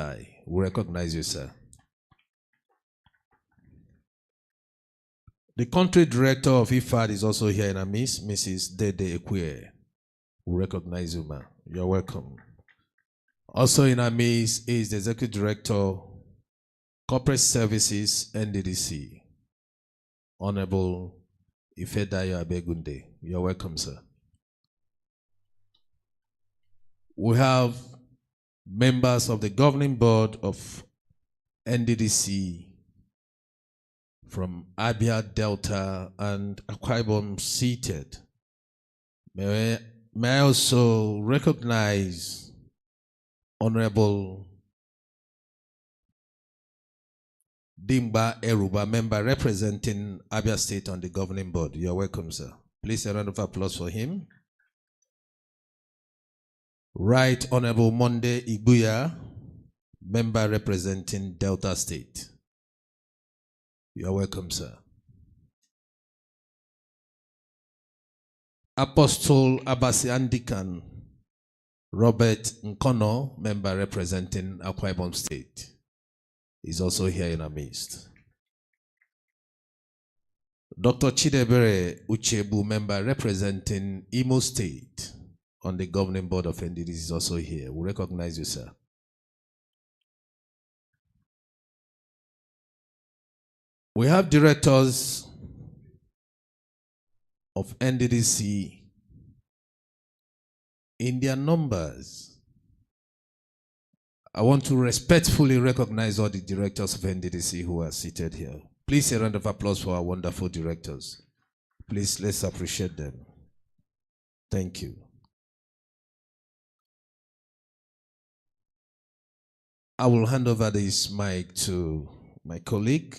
Fatai. We recognize you, sir. The country director of Ifad is also here in our midst, Mrs. Dede Ekwe. We recognize you, ma'am. You're welcome. Also in our midst is the executive director, Corporate Services, Nddc, Honorable Ifedayo Abegunde. You're welcome, sir. We have members of the governing board of Nddc from Abia, Delta, and Akwa Ibom seated. May I also recognize Honorable Dimba Eruba, member representing Abia State on the governing board. You're welcome, sir. Please a round of applause for him. Right Honorable Monde Iguya, member representing Delta State. You're welcome, sir. Apostle Abasi Andikan Robert Nkono, member representing Akwa Ibom State, is also here in our midst. Dr. Chidebere Uchebu, member representing Imo State on the governing board of Nddc, is also here. We recognize you, sir. We have directors of Nddc in their numbers. I want to respectfully recognize all the directors of Nddc who are seated here. Please a round of applause for our wonderful directors. Please, let's appreciate them. Thank you. I will hand over this mic to my colleague,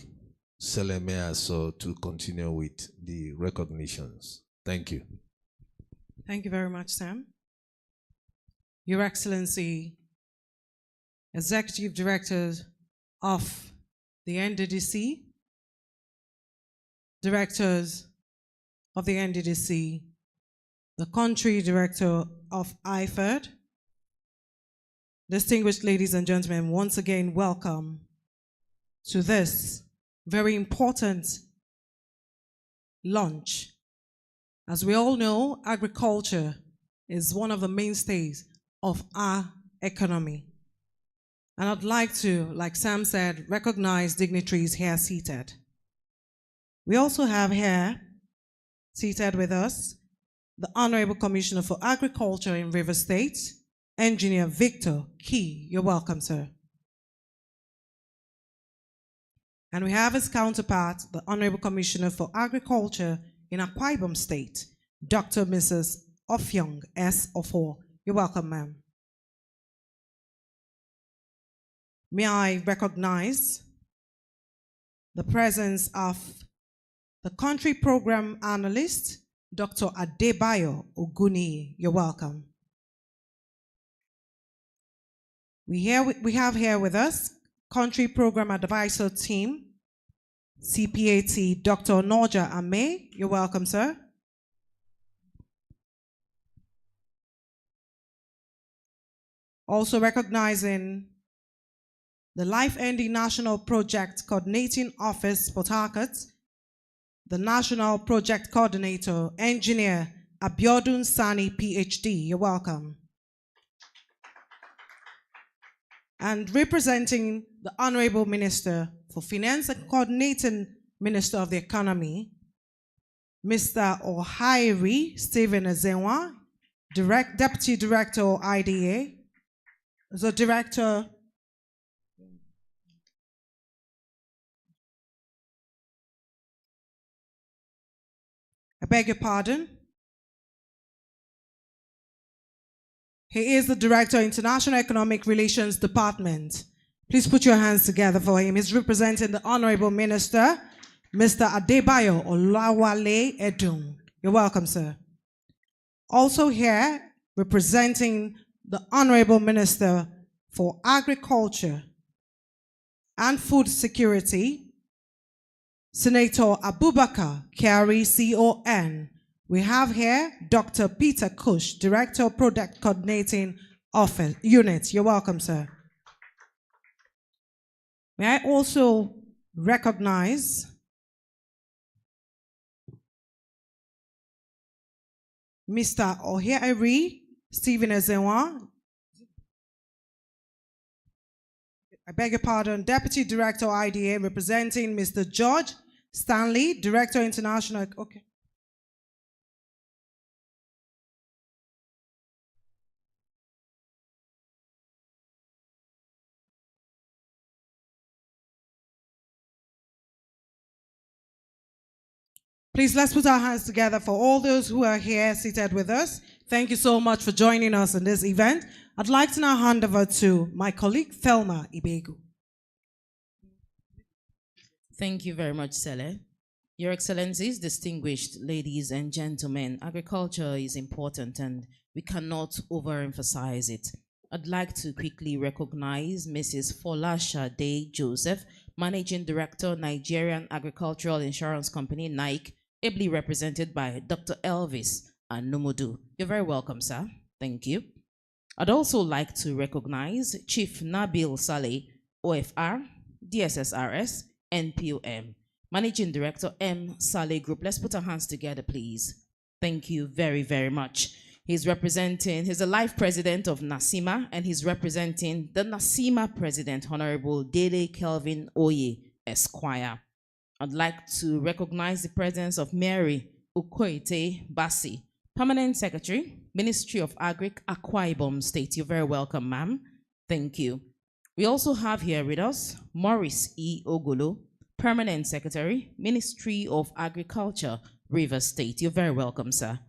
Seleme, so to continue with the recognitions. Thank you. Thank you very much, Sam. Your Excellency, Executive Directors of the Nddc, Directors of the Nddc, the Country Director of Ifad, distinguished ladies and gentlemen, once again, welcome to this very important launch. As we all know, agriculture is one of the mainstays of our economy. And I'd like to, like Sam said, recognize dignitaries here seated. We also have here, seated with us, the Honorable Commissioner for Agriculture in River State, Engineer Victor Key. You're welcome, sir. And we have his counterpart, the Honorable Commissioner for Agriculture in Akwa Ibom State, Dr. Mrs. Ofyong S. Ofo. You're welcome, ma'am. May I recognize the presence of the Country Program Analyst, Dr. Adebayo Oguni. You're welcome. We have here with us Country Program Advisor Team, CPAT, Dr. Noja Ame. You're welcome, sir. Also recognizing the Life Ending National Project Coordinating Office, Port Harcourt, the National Project Coordinator, Engineer Abiodun Sani, PhD. You're welcome. And representing the Honorable Minister for Finance and Coordinating Minister of the Economy, Mr. Ohairi Stephen Azenwa, Deputy Director IDA, the Director I beg your pardon. He is the Director of International Economic Relations Department. Please put your hands together for him. He's representing the Honorable Minister, Mr. Adebayo Olawale Edun. You're welcome, sir. Also here, representing the Honorable Minister for Agriculture and Food Security, Senator Abubakar Kyari, CON. We have here Dr. Peter Kush, Director of Product Coordinating Office Unit. You're welcome, sir. May I also recognize Mr. Ohieri Stephen Ezenwa, I beg your pardon, Deputy Director IDA, representing Mr. George Stanley, Director International. Okay. Please, let's put our hands together for all those who are here seated with us. Thank you so much for joining us in this event. I'd like to now hand over to my colleague, Thelma Ibegu. Thank you very much, Sele. Your Excellencies, distinguished ladies and gentlemen, agriculture is important and we cannot overemphasize it. I'd like to quickly recognize Mrs. Folasha Day Joseph, Managing Director, Nigerian Agricultural Insurance Company, NIC, ably represented by Dr. Elvis Anomodu. You're very welcome, sir. Thank you. I'd also like to recognize Chief Nabil Saleh, OFR, DSSRS, NPOM, Managing Director, M. Saleh Group. Let's put our hands together, please. Thank you very, very much. He's the life president of NASIMA, and he's representing the NASIMA president, Honorable Dele Kelvin Oye, Esquire. I'd like to recognize the presence of Mary Ukoite Basi, Permanent Secretary, Ministry of Agric, Akwa Ibom State. You're very welcome, ma'am. Thank you. We also have here with us Maurice E. Ogolo, Permanent Secretary, Ministry of Agriculture, Rivers State. You're very welcome, sir.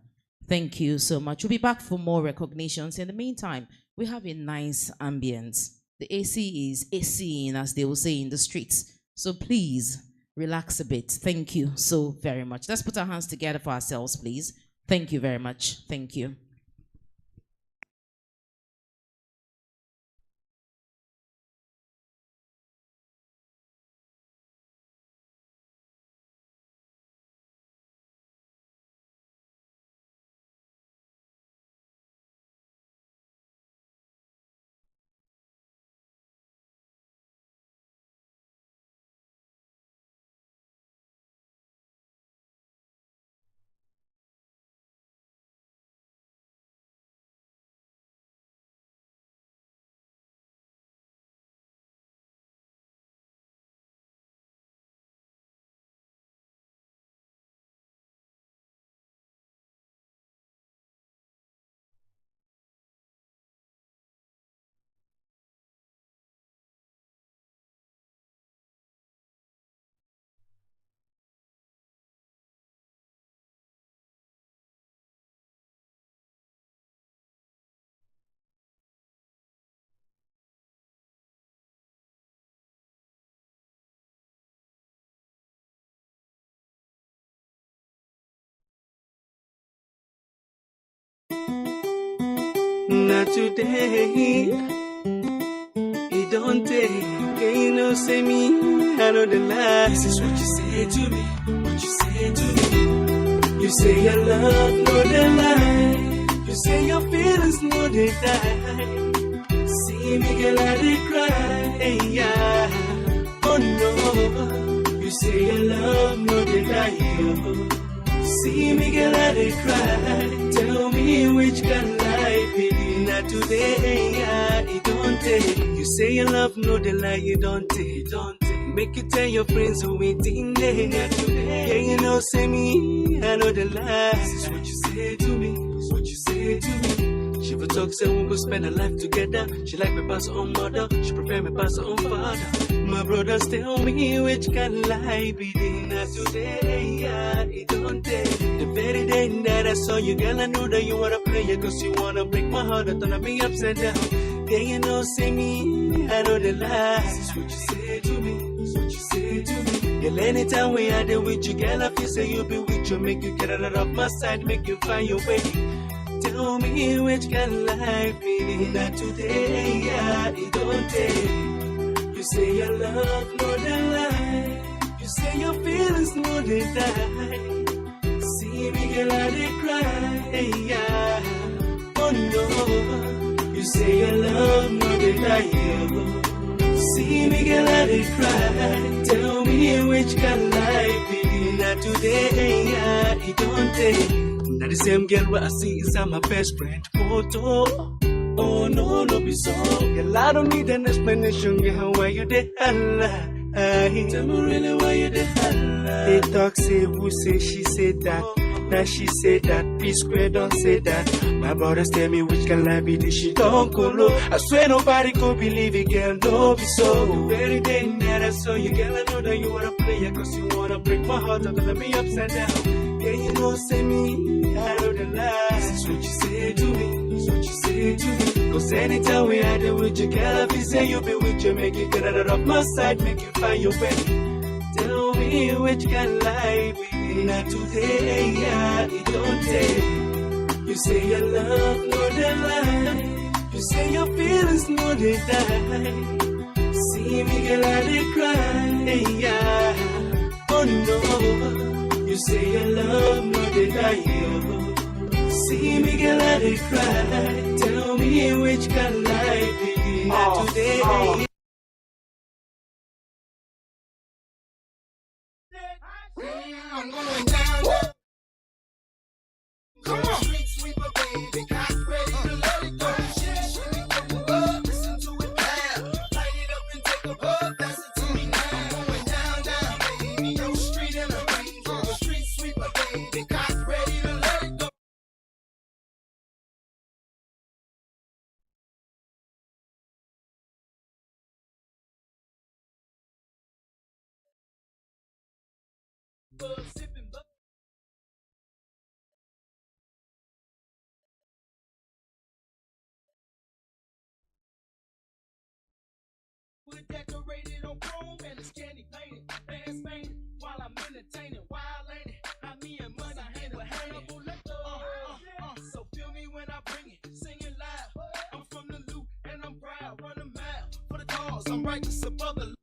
Thank you so much. We'll be back for more recognitions. In the meantime, we have a nice ambience. The AC is ACing, as they will say in the streets. So please, relax a bit. Thank you so very much. Let's put our hands together for ourselves, please. Thank you very much. Thank you. Not today, it don't take, you know, say me, I know the lie. This is what you say to me, what you say to me. You say your love, no the lie. You say your feelings, no they die. See me, girl, I dey cry, yeah. Oh no, you say your love, no they die, oh. See me, girl, I dey cry. Tell me which can life be. Not today, yeah, it don't take. You say you love, no the lie, you don't take, don't take. Make you tell your friends who ain't in there. Not today, yeah, you know, say me, I know the lie. This is what you say to me, this is what you say to me. She would talk, say we go spend a life together. She like me pass her own mother, she prefer me pass her own father. My brothers tell me which can lie be. Not today, yeah, it don't take. The very day that I saw you, girl, I knew that you wanna play it, cause you wanna break my heart, I wanna be upside down. Yeah, you know, say me, I know the lie. This is what you say to me, this is what you say to me. Girl, anytime we are there with you, girl, I feel say you be with you, make you get out of my side, make you find your way. Tell me which can life be. Not today, yeah, it don't take. You say your love, no the lie. You say your feelings, no they die. See me, girl, I dey cry, yeah. Oh no, you say your love, no they die, oh. See me girl, I dey cry. Tell me which can life be. Not today, it don't take. Not the same girl what I see inside my best friend photo. Oh no, no be so. Girl, I don't need an explanation. Girl, why you dey holla? Tell me really why you dey holla. They talk say who say she said that. Now she said that, P square don't say that. My brothers tell me which can lie be this shit don't go low. I swear nobody could believe it, girl, no be so. The very day that I saw you, girl, I know that you wanna play it, cause you wanna break my heart and let me upside down. Yeah, you know, say me, I know the lie. This is what you say to me, this is what you say to me. Cause anytime we had it with you, girl, if you say you be with you, make you get out of my side, make you find your way. Tell me which can lie be. Not today, it don't take. You say your love, no they lie. You say your feelings, no they die. See me, girl, I dey cry, yeah. Oh no. You say your love, no they die, oh. See me, girl, I dey cry. Tell me which can lie be. Not today. I'm going down. Come on, street sweeper, baby, got ready to let it go. Shimmy, up, listen to it loud. Light it up and take a bug. That's it to me now. I'm going down, baby. Yo, street in a Range Rover. Street sweeper, baby, got ready to let it go. Sipping bug. We're decorated on chrome and it's candy painted. Fans painted while I'm entertaining. Wild ain't it? I me and money hand in hand. So feel me when I bring it. Sing it loud. I'm from the loop and I'm proud. Run a mile for the cause. I'm righteous above the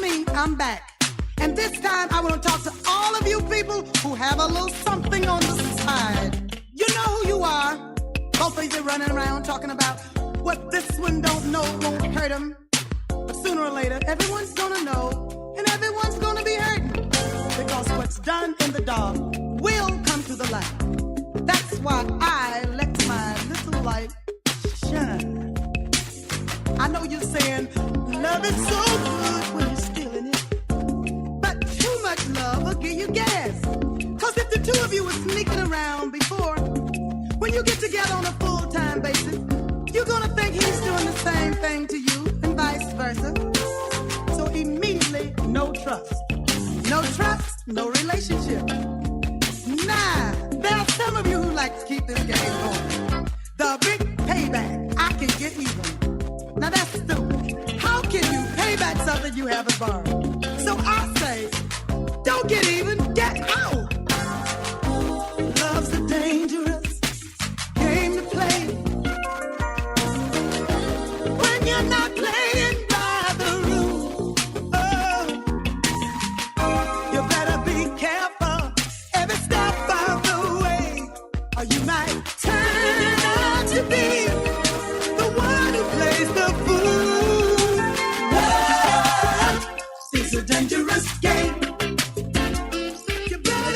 me, I'm back. And this time I want to talk to all of you people who have a little something on the side. You know who you are. Both of you running around talking about what this one don't know won't hurt him. But sooner or later, everyone's gonna know, and everyone's gonna be hurting. Because what's done in the dark will come to the light. That's why I let my little light shine. I know you're saying, love is so good when you're still in it. But too much love will give you gas. Cause if the two of you were sneaking around before, when you get together on a full-time basis, you're gonna think he's doing the same thing to you and vice versa. So immediately, no trust. No trust, no relationship. Nah, there are some of you who like to keep this game going. The big payback, I can get even. Now that's stupid. How can you pay back something you haven't borrowed? So I say, don't get even, get out. Love's a dangerous game to play. When you're not playing by the rules, you better be careful every step of the way, or you might turn out to be the one who plays the fool. Love is a dangerous game. You better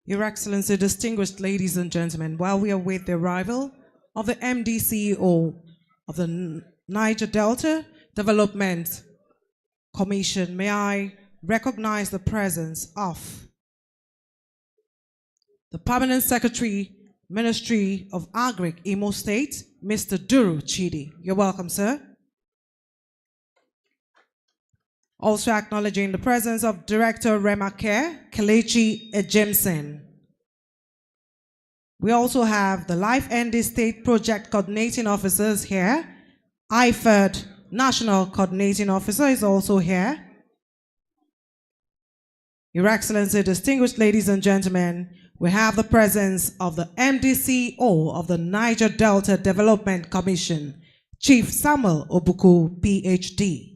Your Excellency, distinguished ladies and gentlemen, while we await the arrival of the MDCO of the Niger Delta Development Commission, may I recognize the presence of the Permanent Secretary, Ministry of Agric, Imo State, Mr. Duru Chidi. You're welcome, sir. Also acknowledging the presence of Director Remacare, Kelechi Ejemsen. We also have the Life ND State Project Coordinating Officers here. Ifad, National Coordinating Officer, is also here. Your Excellency, distinguished ladies and gentlemen, we have the presence of the MDCO of the Niger Delta Development Commission, Chief Samuel Obuku, PhD.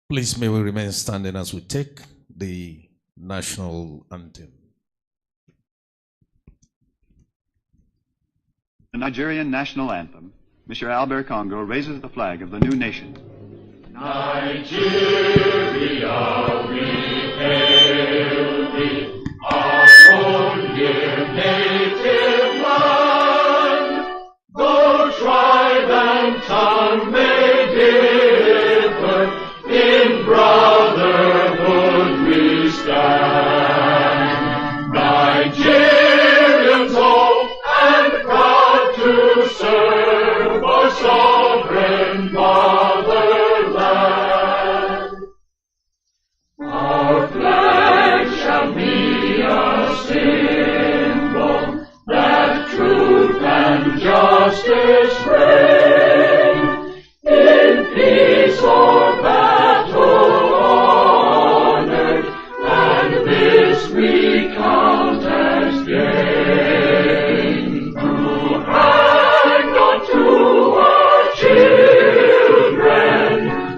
Please may we remain standing as we take the national anthem. The Nigerian national anthem, Mr. Albert Congo raises the flag of the new nation. Nigeria, we hail thee, our own dear native land. Though tribe and tongue may differ, in brotherhood we stand. Nigerians old and proud to serve our sovereign fatherland. Our flag shall be a symbol that truth and justice reign. In peace or battle honored, and this we count as gain. To hang on to our children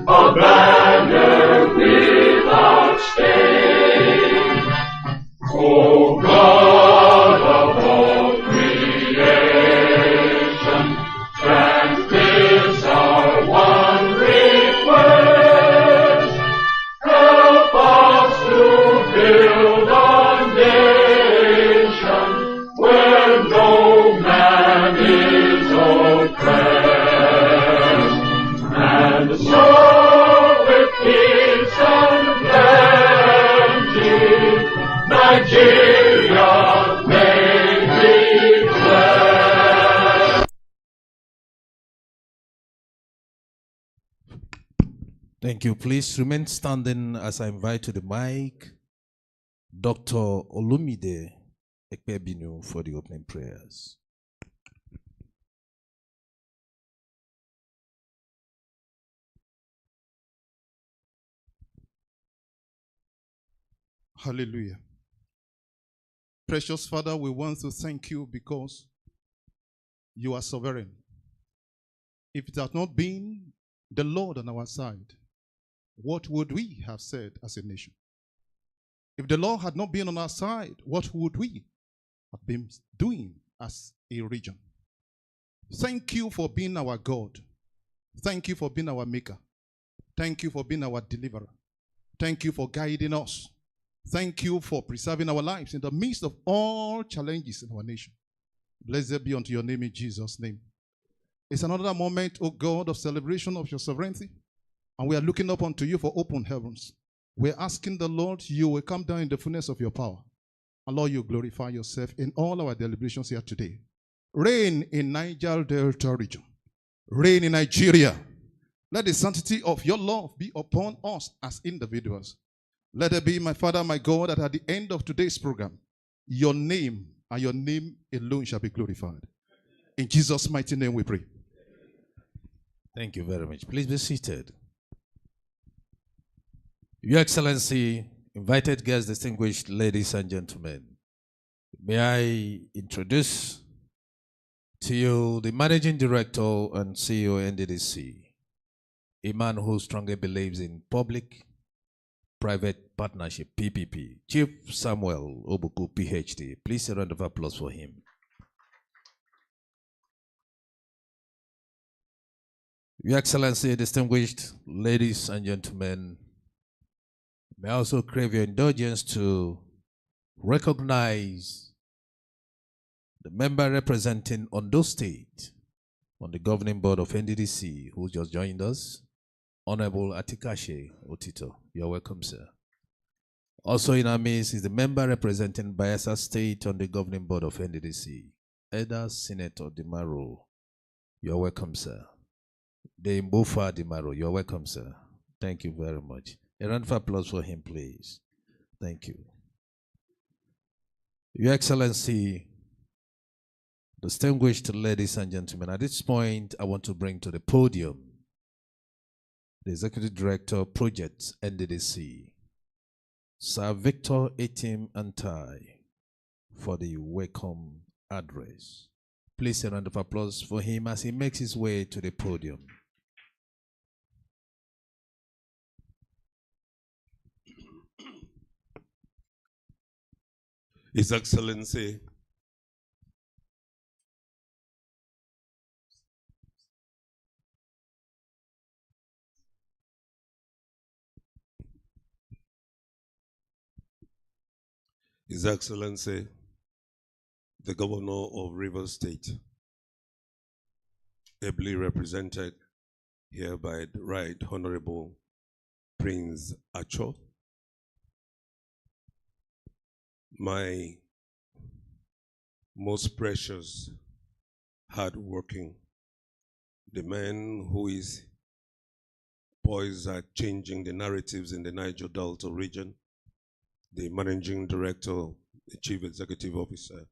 a banner without stain. O God of all creation, grant this our one request. Help us to build a nation where no man is oppressed. And so with peace and plenty, Nigeria may be blessed. Thank you. Please remain standing as I invite to the mic Dr. Olumide Ekpebinu for the opening prayers. Hallelujah. Precious Father, we want to thank you because you are sovereign. If it had not been the Lord on our side, what would we have said as a nation? If the Lord had not been on our side, what would we have been doing as a region? Thank you for being our God. Thank you for being our maker. Thank you for being our deliverer. Thank you for guiding us. Thank you for preserving our lives in the midst of all challenges in our nation. Blessed be unto your name in Jesus' name. It's another moment, O God, of celebration of your sovereignty. And we are looking up unto you for open heavens. We're asking the Lord, you will come down in the fullness of your power. And Lord, you glorify yourself in all our deliberations here today. Reign in Niger Delta region. Reign in Nigeria. Let the sanctity of your love be upon us as individuals. Let it be, my Father, my God, that at the end of today's program, your name and your name alone shall be glorified. In Jesus' mighty name we pray. Thank you very much. Please be seated. Your Excellency, invited guests, distinguished ladies and gentlemen, may I introduce to you the Managing Director and CEO Nddc, a man who strongly believes in public-private partnership, PPP, Chief Samuel Obuku, PhD. Please a round of applause for him. Your Excellency, distinguished ladies and gentlemen, may I also crave your indulgence to recognize the member representing Ondo State on the governing board of Nddc, who just joined us, Honorable Atikashe Otito. You're welcome, sir. Also in our midst is the member representing Bayelsa State on the governing board of Nddc, Elder Senator Dimaro. You're welcome, sir. The Mbofa Dimaro. You're welcome, sir. Thank you very much. A round of applause for him, please. Thank you. Your Excellency, distinguished ladies and gentlemen, at this point, I want to bring to the podium the Executive Director, Projects, Nddc, Sir Victor Etim Antai, for the welcome address. Please a round of applause for him as he makes his way to the podium. His Excellency, His Excellency, the Governor of Rivers State, ably represented here by the Right Honorable Prince Acho, my most precious, hard-working, the man who is poised at changing the narratives in the Niger Delta region, the Managing Director, the Chief Executive Officer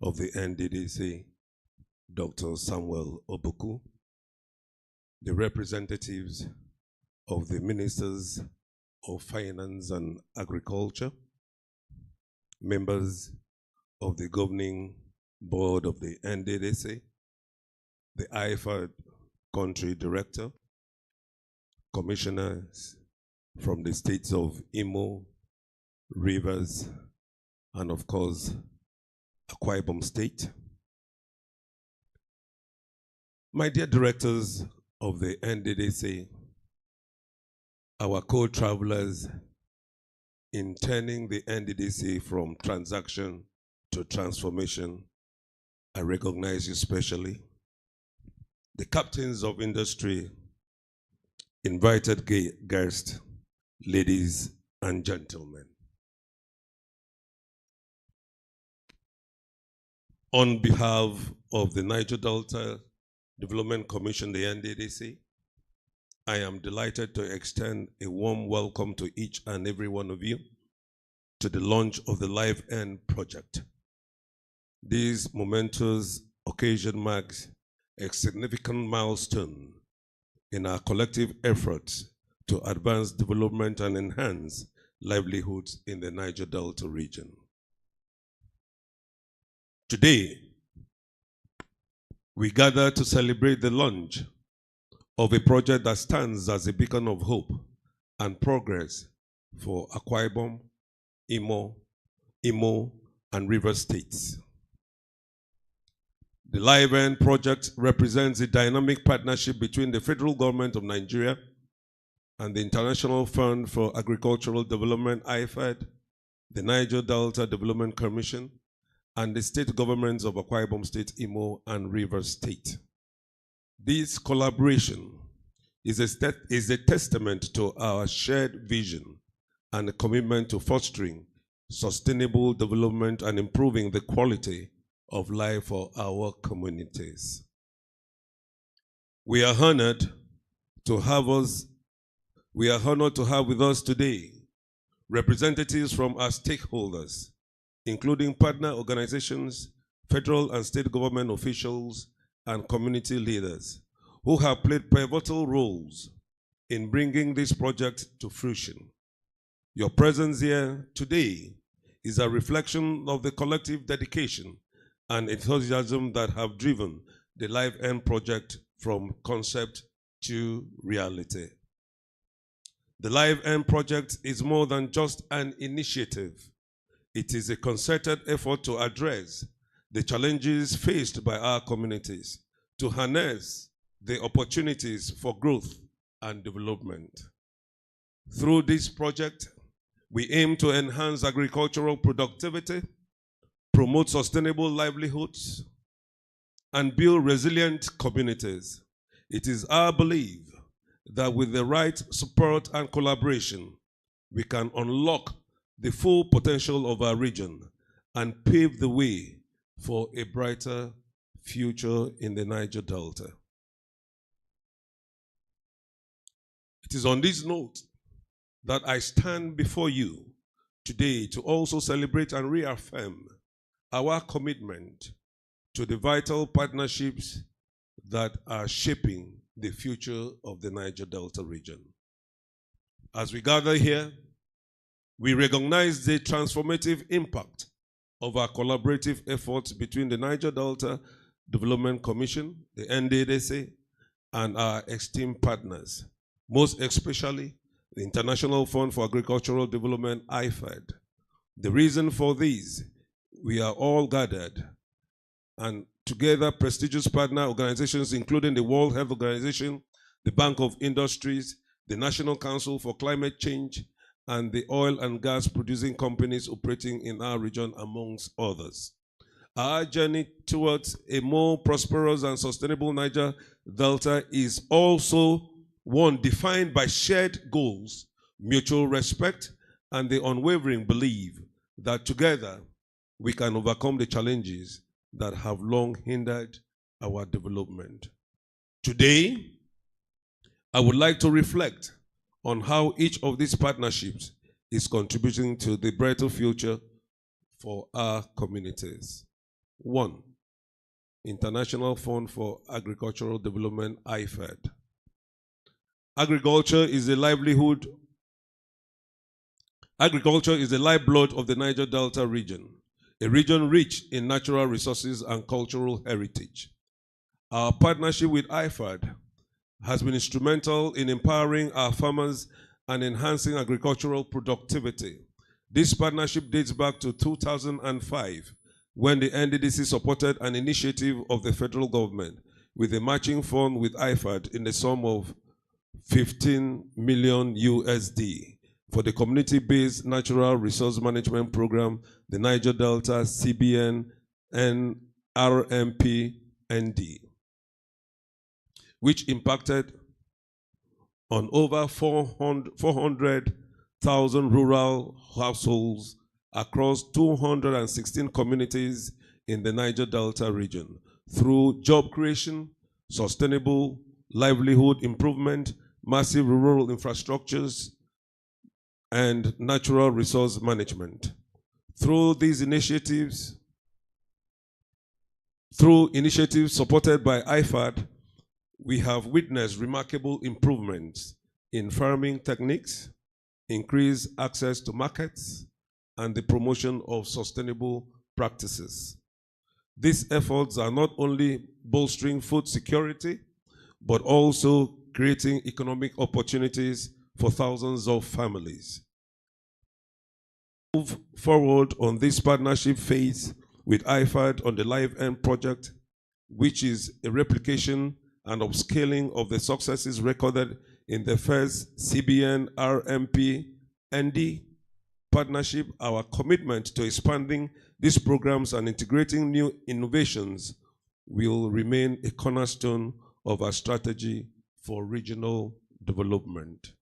of the Nddc, Dr. Samuel Obuku, the representatives of the Ministers of Finance and Agriculture, members of the governing board of the Nddc, the Ifad country director, commissioners from the states of Imo, Rivers, and of course, Akwa Ibom State. My dear directors of the Nddc, our co-travelers in turning the Nddc from transaction to transformation, I recognize you specially. The captains of industry, invited guests, ladies and gentlemen. On behalf of the Niger Delta Development Commission, the Nddc, I am delighted to extend a warm welcome to each and every one of you to the launch of the Live End project. This momentous occasion marks a significant milestone in our collective efforts to advance development and enhance livelihoods in the Niger Delta region. Today, we gather to celebrate the launch of a project that stands as a beacon of hope and progress for Akwa Ibom, Imo, and Rivers states. The Live End project represents a dynamic partnership between the federal government of Nigeria and the International Fund for Agricultural Development, IFAD, the Niger Delta Development Commission, and the state governments of Akwa Ibom State, Imo, and Rivers State. This collaboration is a testament to our shared vision and a commitment to fostering sustainable development and improving the quality of life for our communities. We are honored to have with us today representatives from our stakeholders, including partner organizations, federal and state government officials, and community leaders who have played pivotal roles in bringing this project to fruition. Your presence here today is a reflection of the collective dedication and enthusiasm that have driven the LIVEN project from concept to reality. The LIVEN project is more than just an initiative. It is a concerted effort to address the challenges faced by our communities, to harness the opportunities for growth and development. Through this project, we aim to enhance agricultural productivity, promote sustainable livelihoods, and build resilient communities. It is our belief that with the right support and collaboration, we can unlock the full potential of our region and pave the way for a brighter future in the Niger Delta. It is on this note that I stand before you today to also celebrate and reaffirm our commitment to the vital partnerships that are shaping the future of the Niger Delta region. As we gather here, we recognize the transformative impact of our collaborative efforts between the Niger Delta Development Commission, the Nddc, and our esteemed partners, most especially the International Fund for Agricultural Development, Ifad. The reason for this, we are all gathered, and together prestigious partner organizations including the World Health Organization, the Bank of Industries, the National Council for Climate Change, and the oil and gas producing companies operating in our region, amongst others. Our journey towards a more prosperous and sustainable Niger Delta is also one defined by shared goals, mutual respect, and the unwavering belief that together we can overcome the challenges that have long hindered our development. Today, I would like to reflect on how each of these partnerships is contributing to the brighter future for our communities. 1. International Fund for Agricultural Development, Ifad. Agriculture is the livelihood. Agriculture is the lifeblood of the Niger Delta region, a region rich in natural resources and cultural heritage. Our partnership with Ifad has been instrumental in empowering our farmers and enhancing agricultural productivity. This partnership dates back to 2005, when the Nddc supported an initiative of the federal government with a matching fund with Ifad in the sum of 15 million USD for the community-based natural resource management program, the Niger Delta CBN and RMP ND, which impacted on over 400,000 rural households across 216 communities in the Niger Delta region through job creation, sustainable livelihood improvement, massive rural infrastructures, and natural resource management. Through initiatives supported by Ifad, we have witnessed remarkable improvements in farming techniques, increased access to markets, and the promotion of sustainable practices. These efforts are not only bolstering food security, but also creating economic opportunities for thousands of families. Move forward on this partnership phase with Ifad on the LIVEN project, which is a replication and upscaling of the successes recorded in the first CBN RMP ND partnership. Our commitment to expanding these programs and integrating new innovations will remain a cornerstone of our strategy for regional development.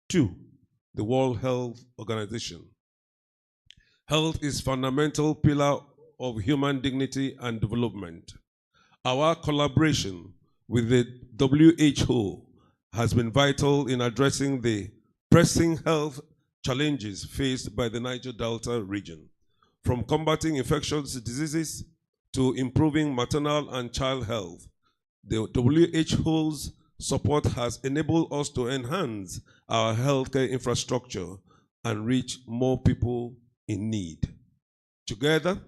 2, the World Health Organization. Health is a fundamental pillar of human dignity and development. Our collaboration with the WHO has been vital in addressing the pressing health challenges faced by the Niger Delta region, from combating infectious diseases to improving maternal and child health. The WHO's support has enabled us to enhance our healthcare infrastructure and reach more people in need. Together,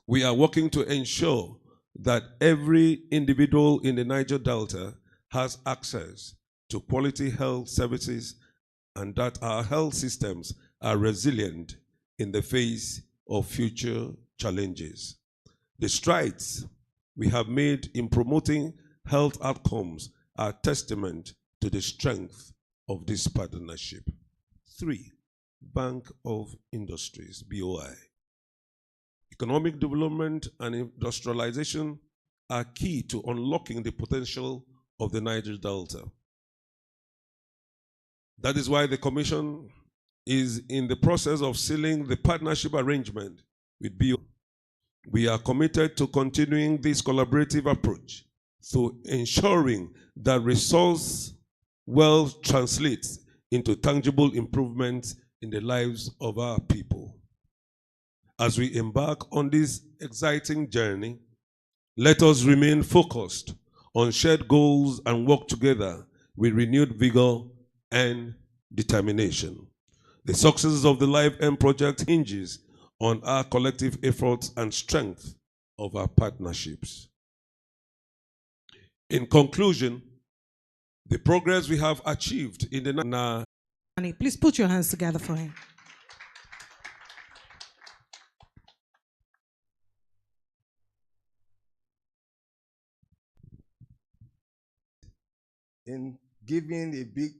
we are working to ensure that every individual in the Niger Delta has access to quality health services and that our health systems are resilient in the face of future challenges. The strides we have made in promoting health outcomes are testament to the strength of this partnership. 3, Bank of Industries, BOI. Economic development and industrialization are key to unlocking the potential of the Niger Delta. That is why the Commission is in the process of sealing the partnership arrangement with BOI. We are committed to continuing this collaborative approach through ensuring that resource wealth translates into tangible improvements in the lives of our people. As we embark on this exciting journey, let us remain focused on shared goals and work together with renewed vigor and determination. The success of the LIVEM project hinges on our collective efforts and strength of our partnerships. In conclusion, the progress we have achieved in the Please put your hands together for him. In giving a big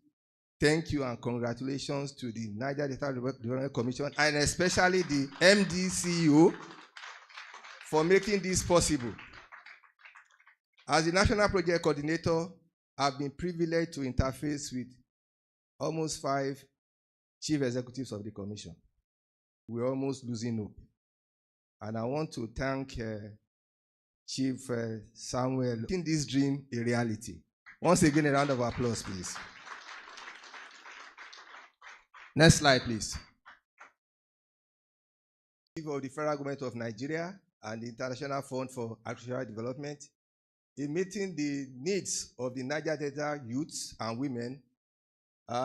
thank you and congratulations to the Niger Delta Development Commission and especially the Nddc for making this possible. As the National Project Coordinator, I've been privileged to interface with almost 5 chief executives of the Commission. We're almost losing hope. And I want to thank Chief Samuel for making this dream a reality. Once again, a round of applause, please. Next slide, please. Of the Federal Government of Nigeria and the International Fund for Agricultural Development in meeting the needs of the Niger Delta youths and women,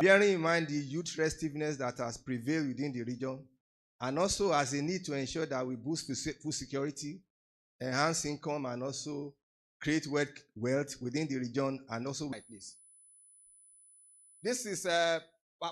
bearing in mind the youth restiveness that has prevailed within the region, and also as a need to ensure that we boost food security, enhance income, and also create wealth within the region, and also like this. This is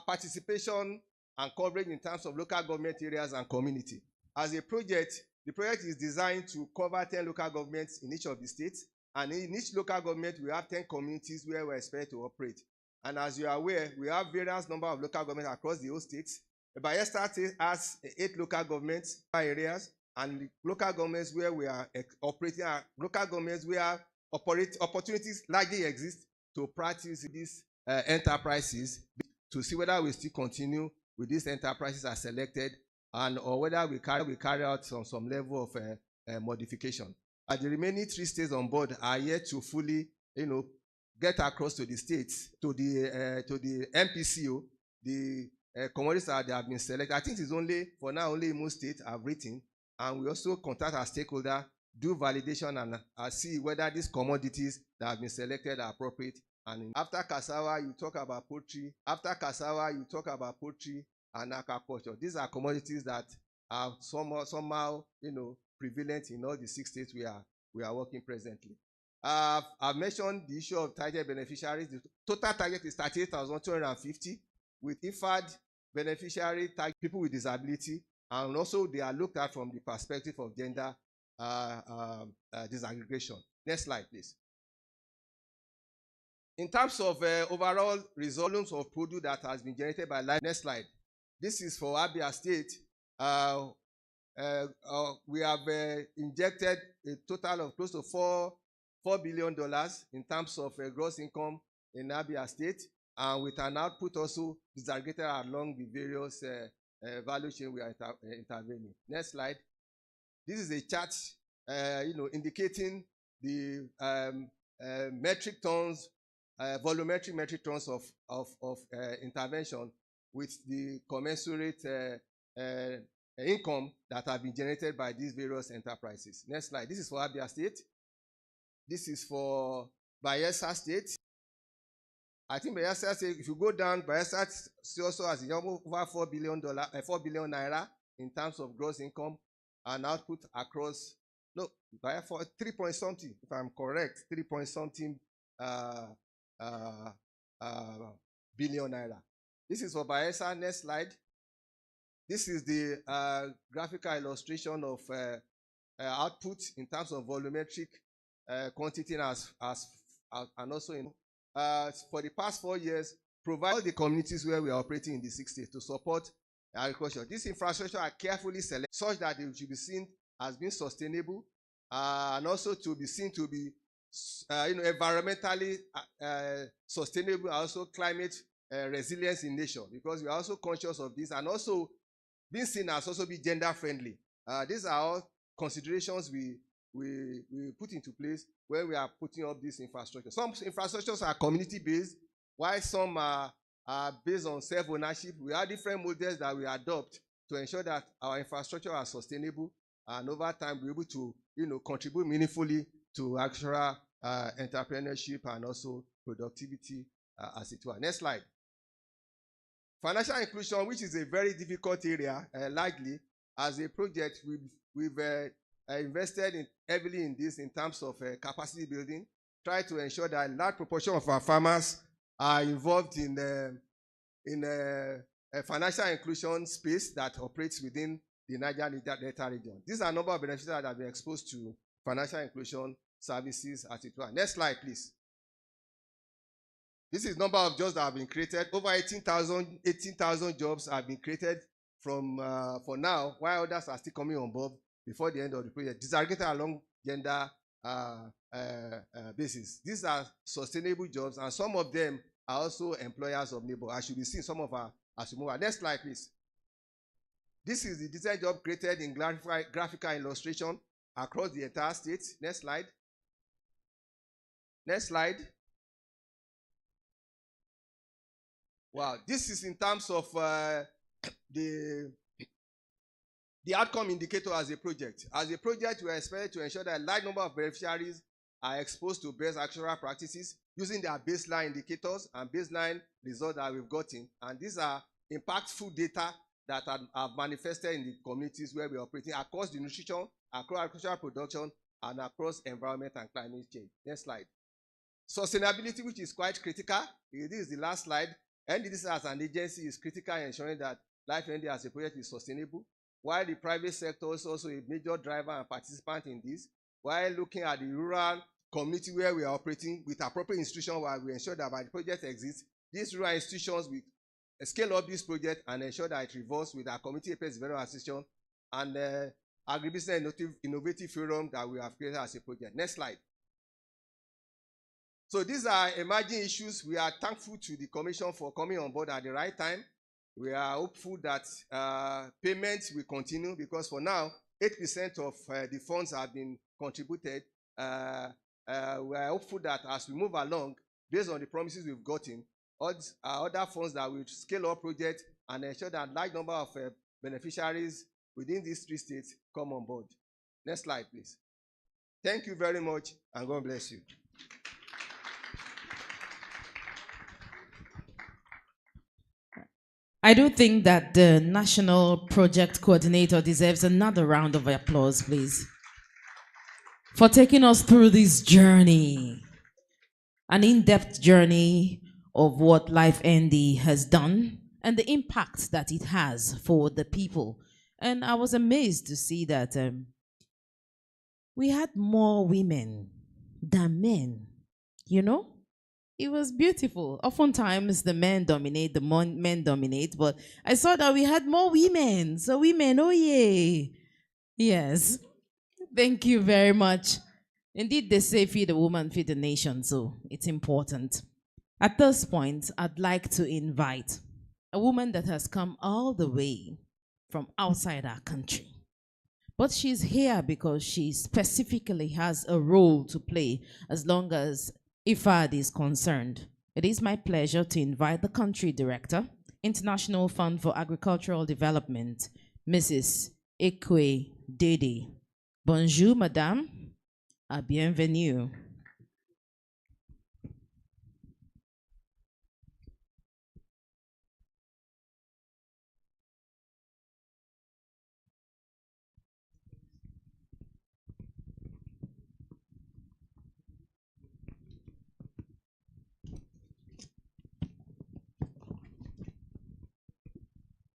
participation and coverage in terms of local government areas and community. As a project, the project is designed to cover 10 local governments in each of the states, and in each local government, we have 10 communities where we're expected to operate. And as you are aware, we have various number of local governments across the whole states. Bayelsa State has 8 local governments areas, and local governments where we are operating are local governments where opportunities largely exist to practice these enterprises, to see whether we still continue with these enterprises as selected, and or whether we carry out some level of modification. The remaining 3 states on board are yet to fully, get across to the states, to the MPCO, the commodities that have been selected. I think it's only, for now, only Imo State have written, and we also contact our stakeholder, do validation, and see whether these commodities that have been selected are appropriate. And after cassava, you talk about poultry. After cassava, you talk about poultry and aquaculture. These are commodities that are somehow prevalent in all the 6 states we are working presently. I've mentioned the issue of target beneficiaries. The total target is 38,250, with Ifad beneficiary target people with disability, and also they are looked at from the perspective of gender disaggregation. Next slide, please. In terms of overall results of produce that has been generated by life, next slide. This is for Abia State. We have injected a total of close to $4 billion in terms of gross income in Abia State, and with an output also disaggregated along the various value chain we are intervening. Next slide. This is a chart, indicating the metric tons, volumetric metric tons of intervention with the commensurate income that have been generated by these various enterprises. Next slide. This is for Abia State. This is for Bayelsa State. I think Bayelsa State, if you go down, Bayelsa State also has over $4 billion, 4 billion naira in terms of gross income and output across, no, by for 3 point something, if I'm correct, 3 point something billion naira. This is for Bayelsa. Next slide. This is the graphical illustration of output in terms of volumetric quantity and also for the past 4 years, provide all the communities where we are operating in the 6 states to support agriculture. These infrastructure are carefully selected such that they should be seen as being sustainable and also to be seen to be environmentally sustainable, also climate resilience in nature, because we are also conscious of this, and also being seen as also be gender friendly. These are all considerations we put into place when we are putting up this infrastructure. Some infrastructures are community based, while some are based on self-ownership. We have different models that we adopt to ensure that our infrastructure are sustainable and over time we're able to contribute meaningfully to actual entrepreneurship and also productivity as it were. Next slide. Financial inclusion, which is a very difficult area, likely as a project, we've invested heavily in this in terms of capacity building, try to ensure that a large proportion of our farmers are involved in a financial inclusion space that operates within the Niger Delta region. These are a number of beneficiaries that have been exposed to financial inclusion services as it were. Next slide, please. This is number of jobs that have been created. Over 18,000 jobs have been created from for now, while others are still coming on board before the end of the project, disaggregated along gender basis. These are sustainable jobs, and some of them are also employers of labor. I should be seeing some of our as we move on. Next slide, please. This is the design job created in graphical illustration across the entire state. Next slide. Next slide. Wow, this is in terms of the outcome indicator as a project. As a project, we are expected to ensure that a large number of beneficiaries are exposed to best actuarial practices using their baseline indicators and baseline results that we've gotten. And these are impactful data that have manifested in the communities where we are operating across the nutrition, across agricultural production, and across environment and climate change. Next slide. Sustainability, which is quite critical. This is the last slide. Nddc as an agency is critical in ensuring that LIVELIHOOD as a project is sustainable, while the private sector is also a major driver and participant in this, while looking at the rural community where we are operating with appropriate institutions, while we ensure that by the project exists, these rural institutions will scale up this project and ensure that it revolves with our community-based development association and agribusiness innovative forum that we have created as a project. Next slide. So these are emerging issues. We are thankful to the Commission for coming on board at the right time. We are hopeful that payments will continue because for now, 8% of the funds have been contributed. We are hopeful that as we move along, based on the promises we've gotten, other funds that will scale up projects and ensure that a large number of beneficiaries within these 3 states come on board. Next slide, please. Thank you very much, and God bless you. I do think that the National Project Coordinator deserves another round of applause, please, for taking us through this journey, an in-depth journey of what LIVEND has done and the impact that it has for the people. And I was amazed to see that we had more women than men, you know? It was beautiful. Oftentimes the men dominate, men dominate, but I saw that we had more women. So women, oh yeah. Yes. Thank you very much. Indeed, they say feed a woman, feed the nation, so it's important. At this point, I'd like to invite a woman that has come all the way from outside our country. But she's here because she specifically has a role to play as long as Ifad is concerned. It is my pleasure to invite the Country Director, International Fund for Agricultural Development, Mrs. Ikwe Dede. Bonjour, Madame. A bienvenue.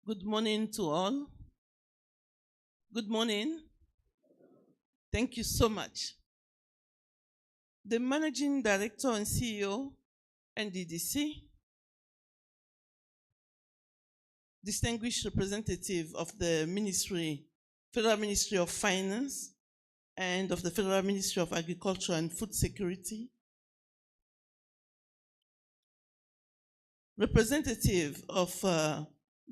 Good morning to all. Good morning. Thank you so much. The Managing Director and CEO, Nddc, distinguished representative of the Federal Ministry of Finance and of the Federal Ministry of Agriculture and Food Security, representative of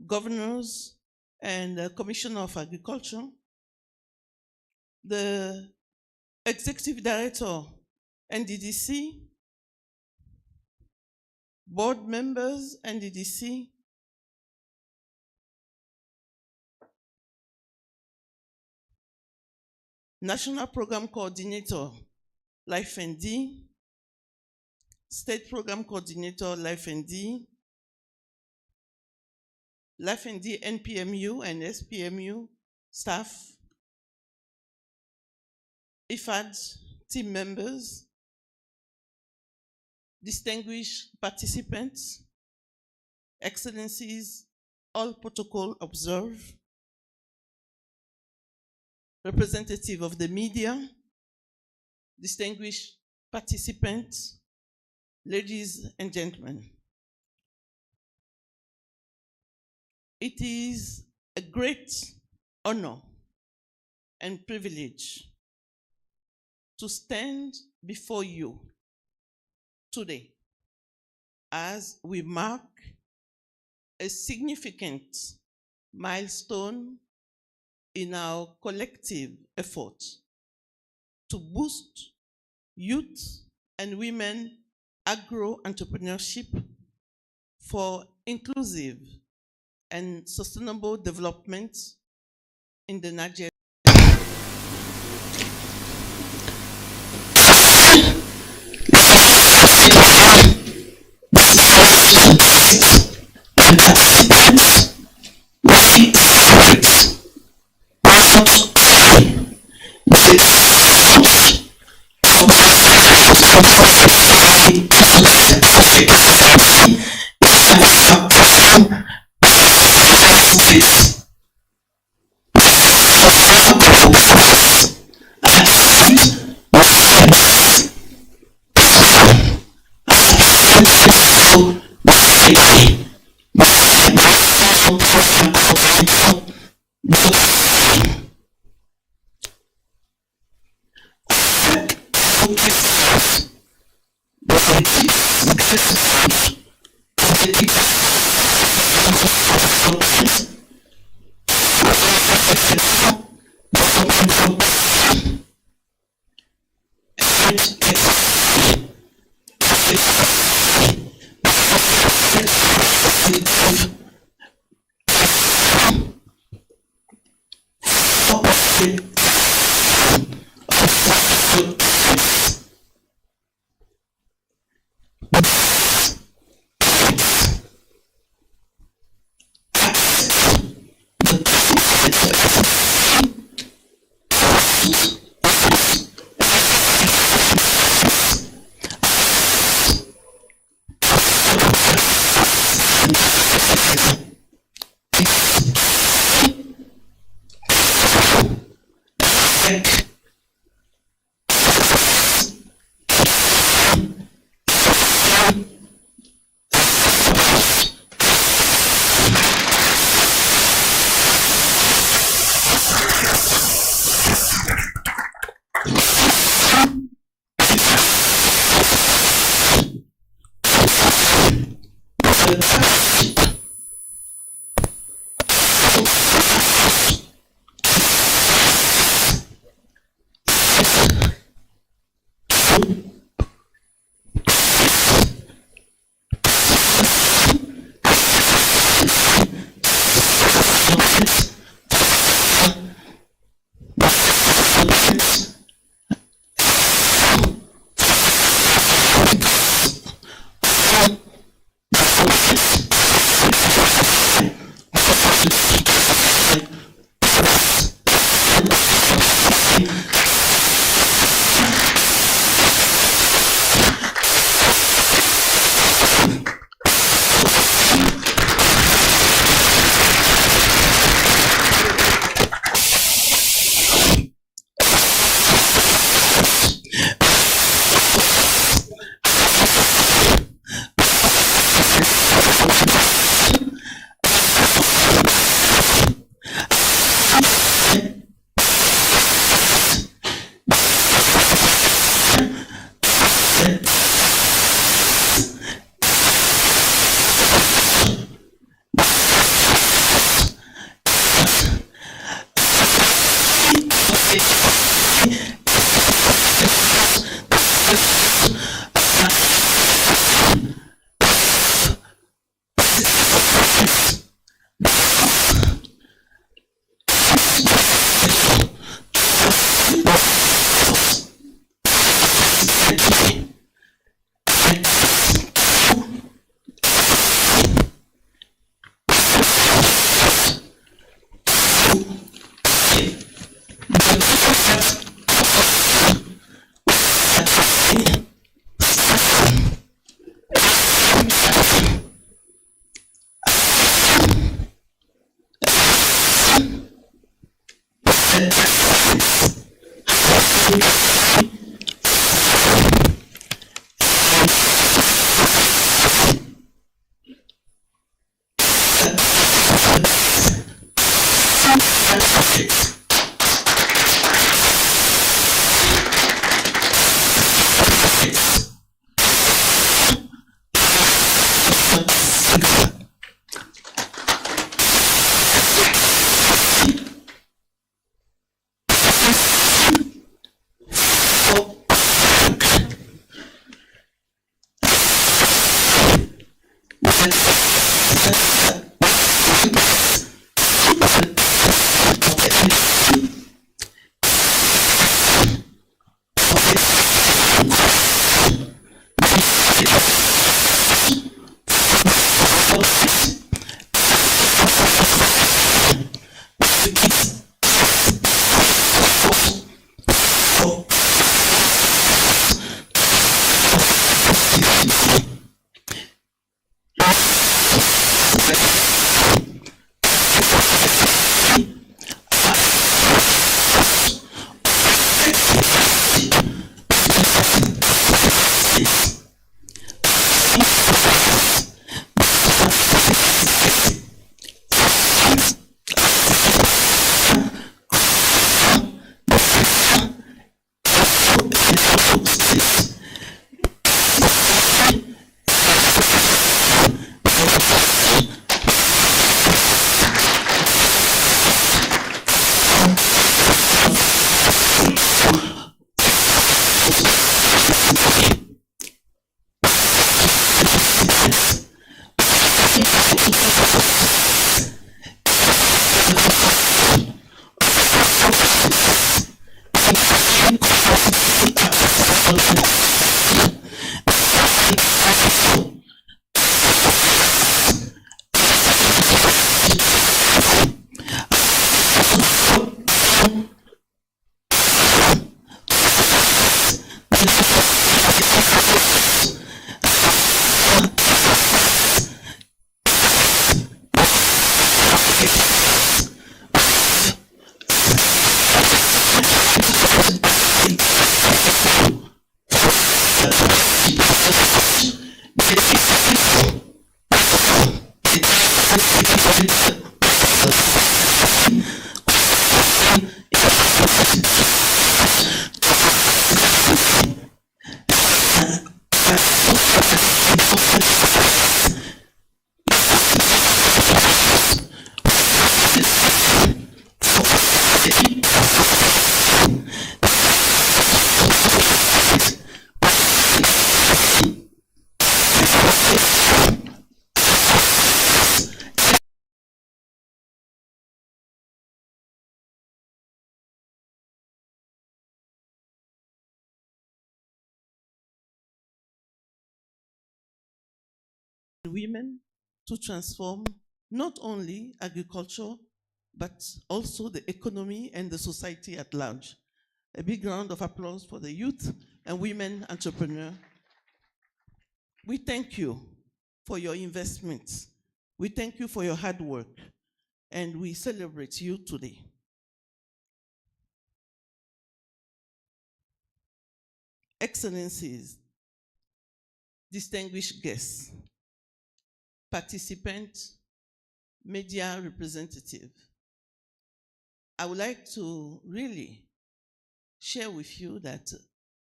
governors and Commissioner of Agriculture, the Executive Director, Nddc, board members, Nddc, National Program Coordinator, LIFE-ND, State Program Coordinator, LIFE-ND, LIFE-ND NPMU and SPMU staff, Ifad team members, distinguished participants, excellencies, all protocol observed, representative of the media, distinguished participants, ladies and gentlemen. It is a great honor and privilege to stand before you today as we mark a significant milestone in our collective effort to boost youth and women agro-entrepreneurship for inclusive and sustainable development in the Niger. women to transform not only agriculture, but also the economy and the society at large. A big round of applause for the youth and women entrepreneurs. We thank you for your investments. We thank you for your hard work, and we celebrate you today. Excellencies, distinguished guests, participants, media representative, I would like to really share with you that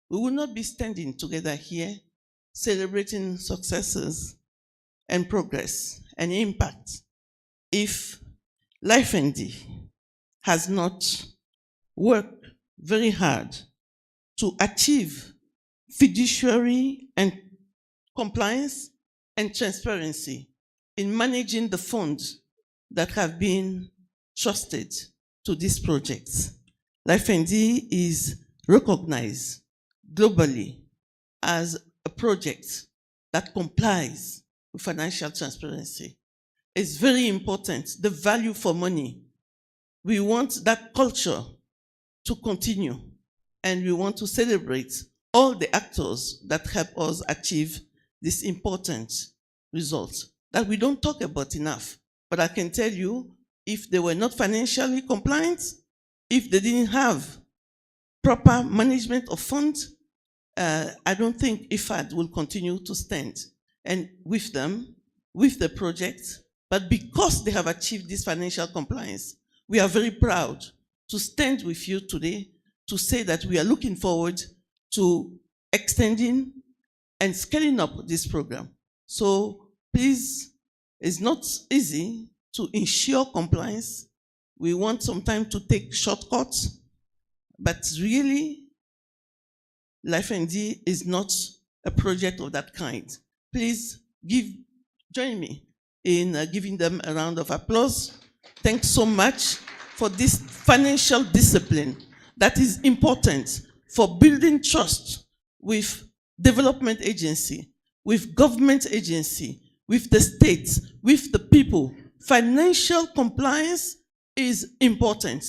we will not be standing together here celebrating successes and progress and impact if LIFE-ND has not worked very hard to achieve fiduciary and compliance and transparency in managing the funds that have been trusted to these projects. LifeND is recognized globally as a project that complies with financial transparency. It's very important, the value for money. We want that culture to continue, and we want to celebrate all the actors that help us achieve this important result that we don't talk about enough. But I can tell you, if they were not financially compliant, if they didn't have proper management of funds, I don't think Ifad will continue to stand. And with them, with the project, but because they have achieved this financial compliance, we are very proud to stand with you today to say that we are looking forward to extending and scaling up this program. So please, it's not easy to ensure compliance. We want sometimes to take shortcuts, but really, LifeND is not a project of that kind. Please join me in giving them a round of applause. Thanks so much for this financial discipline that is important for building trust with development agency, with government agency, with the states, with the people. Financial compliance is important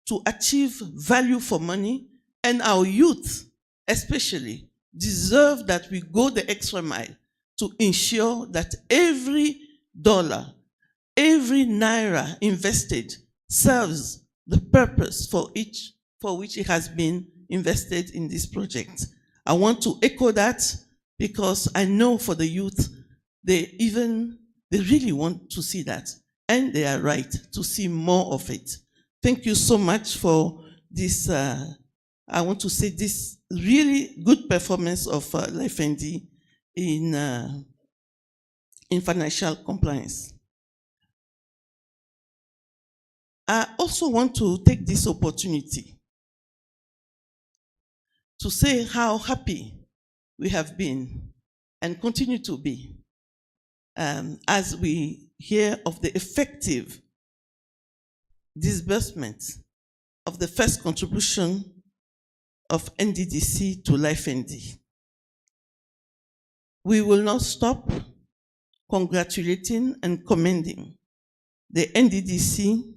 to achieve value for money, and our youth especially deserve that we go the extra mile to ensure that every dollar, every naira invested serves the purpose for which it has been invested in this project. I want to echo that because I know for the youth, they really want to see that, and they are right to see more of it. Thank you so much for this, I want to say this really good performance of LifeND in financial compliance. I also want to take this opportunity to say how happy we have been and continue to be as we hear of the effective disbursement of the first contribution of Nddc to LifeND. We will not stop congratulating and commending the Nddc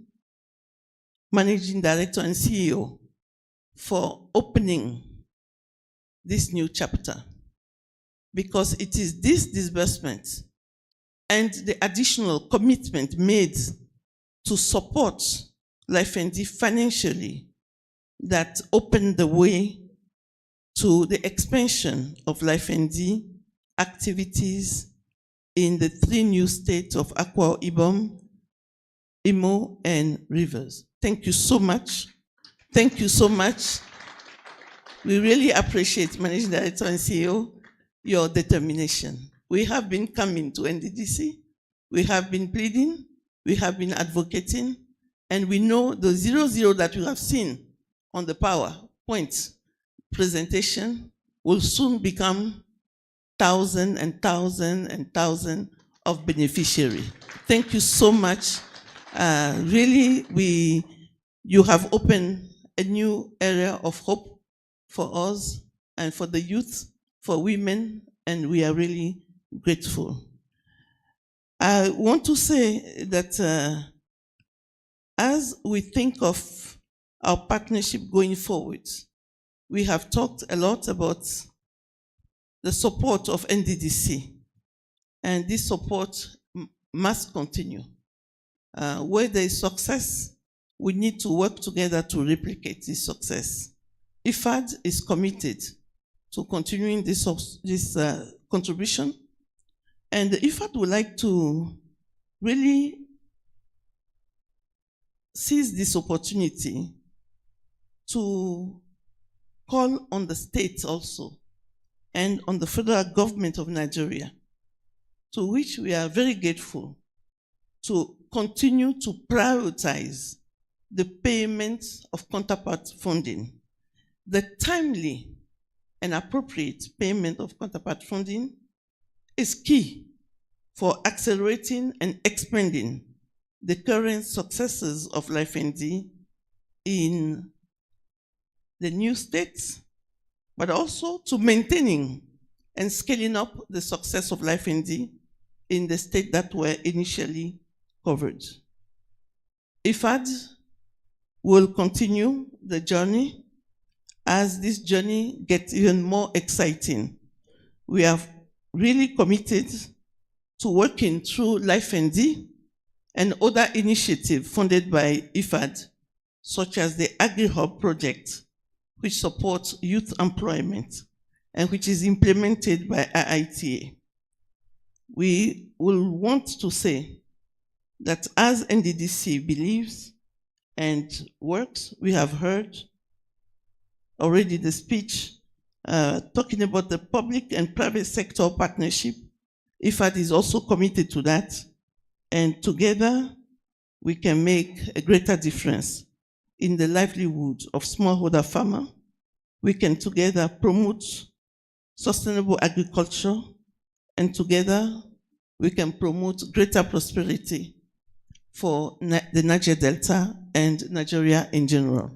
Managing Director and CEO for opening this new chapter, because it is this disbursement and the additional commitment made to support LifeND financially that opened the way to the expansion of LifeND activities in the 3 new states of Akwa Ibom, Imo, and Rivers. Thank you so much. Thank you so much. We really appreciate, Managing Director and CEO, your determination. We have been coming to Nddc, we have been pleading, we have been advocating, and we know the 00 that you have seen on the PowerPoint presentation will soon become 1,000 and 1,000 and 1,000 of beneficiaries. Thank you so much. Really, you have opened a new area of hope for us and for the youth, for women, and we are really grateful. I want to say that as we think of our partnership going forward, we have talked a lot about the support of Nddc, and this support must continue. Where there is success, we need to work together to replicate this success. Ifad is committed to continuing this contribution, and Ifad would like to really seize this opportunity to call on the states also and on the federal government of Nigeria, to which we are very grateful, to continue to prioritize the payment of counterpart funding the timely and appropriate payment of counterpart funding is key for accelerating and expanding the current successes of LifeND in the new states, but also to maintaining and scaling up the success of LifeND in the states that were initially covered. Ifad will continue the journey as this journey gets even more exciting. We have really committed to working through LifeND and other initiatives funded by Ifad, such as the AgriHub project, which supports youth employment and which is implemented by IITA. We will want to say that as Nddc believes and works, we have heard already the speech talking about the public and private sector partnership. Ifad is also committed to that, and together we can make a greater difference in the livelihood of smallholder farmers. We can together promote sustainable agriculture, and together we can promote greater prosperity for the Niger Delta and Nigeria in general.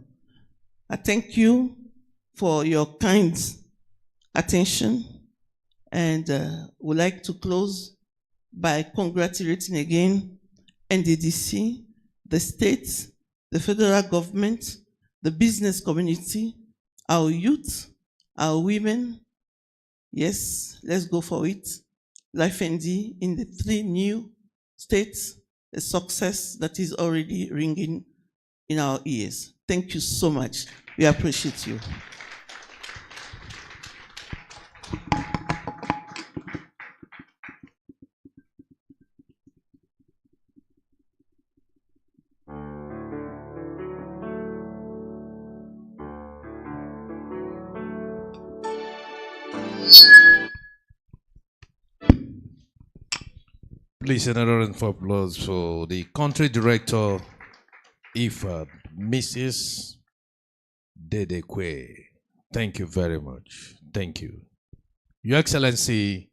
I thank you for your kind attention, and would like to close by congratulating again Nddc, the states, the federal government, the business community, our youth, our women. Yes, let's go for it. LifeND in the 3 new states, a success that is already ringing in our ears. Thank you so much. We appreciate you. Please, another round of applause for the country director, Ifad, Mrs. Dedekwe. Thank you very much. Thank you. Your Excellency,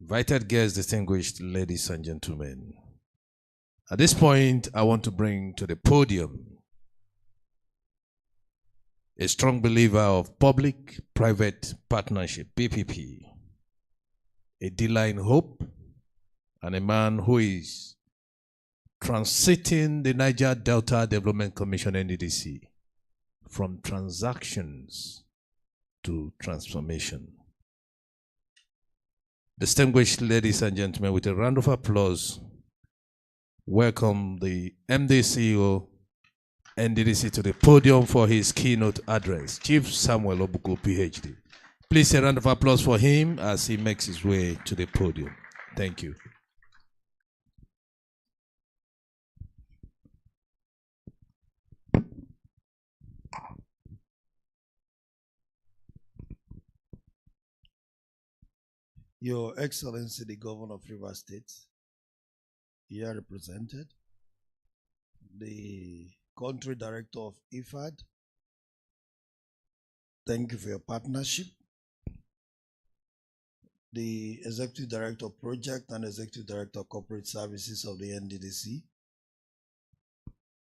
invited guests, distinguished ladies and gentlemen. At this point, I want to bring to the podium a strong believer of public-private partnership, PPP, a dealer in hope, and a man who is transiting the Niger Delta Development Commission, Nddc, from transactions to transformation. Distinguished ladies and gentlemen, with a round of applause, welcome the MD CEO, Nddc, to the podium for his keynote address, Chief Samuel Obuku, PhD. Please, a round of applause for him as he makes his way to the podium. Thank you. Your Excellency, the Governor of Rivers State, here represented, the Country Director of Ifad, thank you for your partnership, the Executive Director of Project and Executive Director of Corporate Services of the Nddc,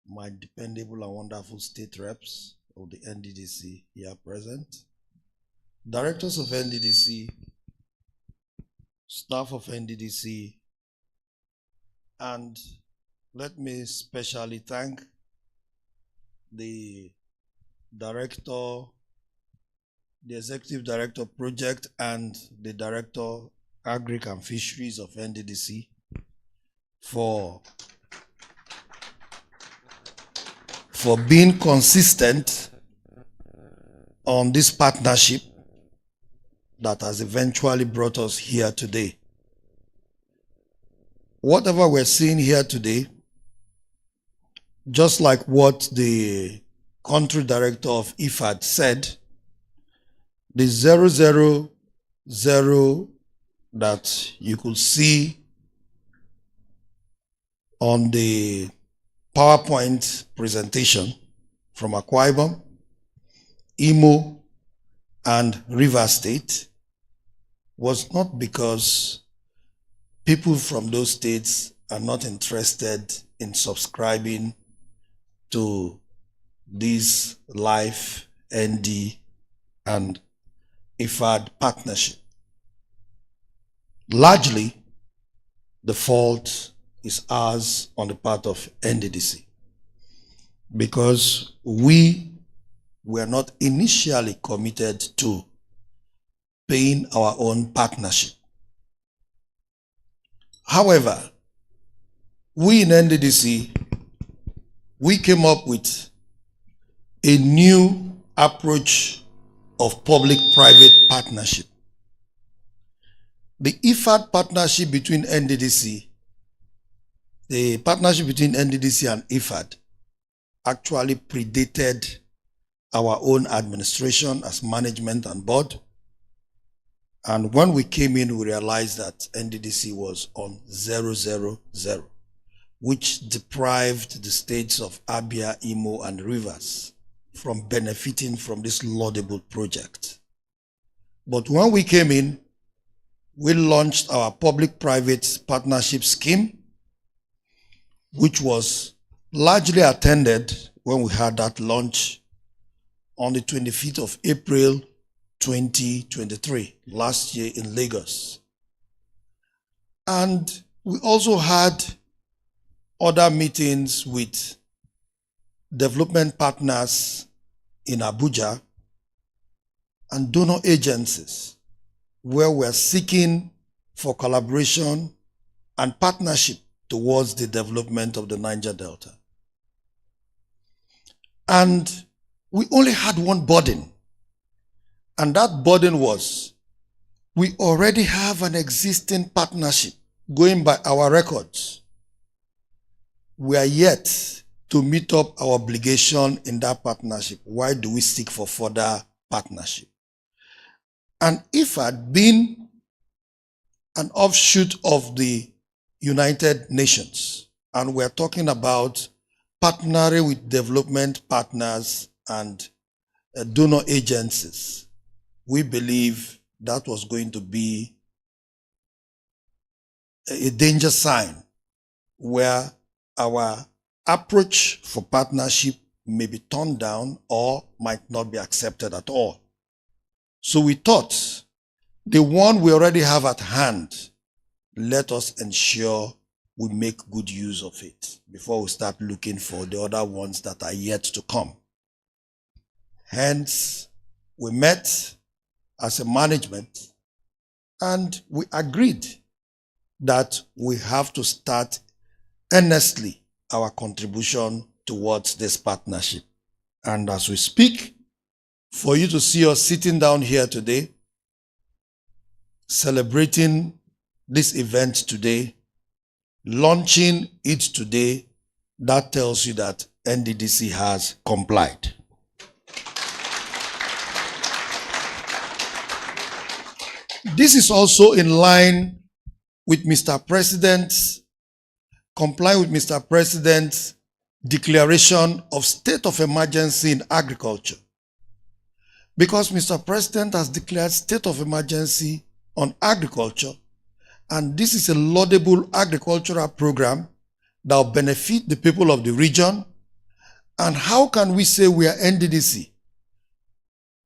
my dependable and wonderful state reps of the Nddc here present, directors of Nddc, staff of Nddc, and let me specially thank the director, the executive director of project, and the director agric and fisheries of Nddc for being consistent on this partnership that has eventually brought us here today. Whatever we're seeing here today, just like what the country director of Ifad said, the 000 that you could see on the PowerPoint presentation from Akwa Ibom Imo, and Rivers State was not because people from those states are not interested in subscribing to this Life, ND, and Ifad partnership. Largely, the fault is ours on the part of Nddc, because we were not initially committed to paying our own partnership. However, we in Nddc, we came up with a new approach of public-private partnership. The Ifad partnership between Nddc, the partnership between Nddc and Ifad actually predated our own administration as management and board. And when we came in, we realized that Nddc was on 000, which deprived the states of Abia, Imo, and Rivers from benefiting from this laudable project. But when we came in, we launched our public-private partnership scheme, which was largely attended when we had that launch on the 25th of April 2023, last year in Lagos. And we also had other meetings with development partners in Abuja and donor agencies where we're seeking for collaboration and partnership towards the development of the Niger Delta. And we only had one burden, and that burden was we already have an existing partnership going by our records. We are yet to meet up our obligation in that partnership. Why do we seek for further partnership? And Ifad, being an offshoot of the United Nations, and we're talking about partnering with development partners and donor agencies, we believe that was going to be a danger sign where our approach for partnership may be turned down or might not be accepted at all. So we thought the one we already have at hand, let us ensure we make good use of it before we start looking for the other ones that are yet to come. Hence, we met as a management and we agreed that we have to start earnestly our contribution towards this partnership. And as we speak, for you to see us sitting down here today, celebrating this event today, launching it today, that tells you that Nddc has complied. This is also in line with Mr. President's, complying with Mr. President's declaration of state of emergency in agriculture. Because Mr. President has declared state of emergency on agriculture, and this is a laudable agricultural program that will benefit the people of the region. And how can we say we are Nddc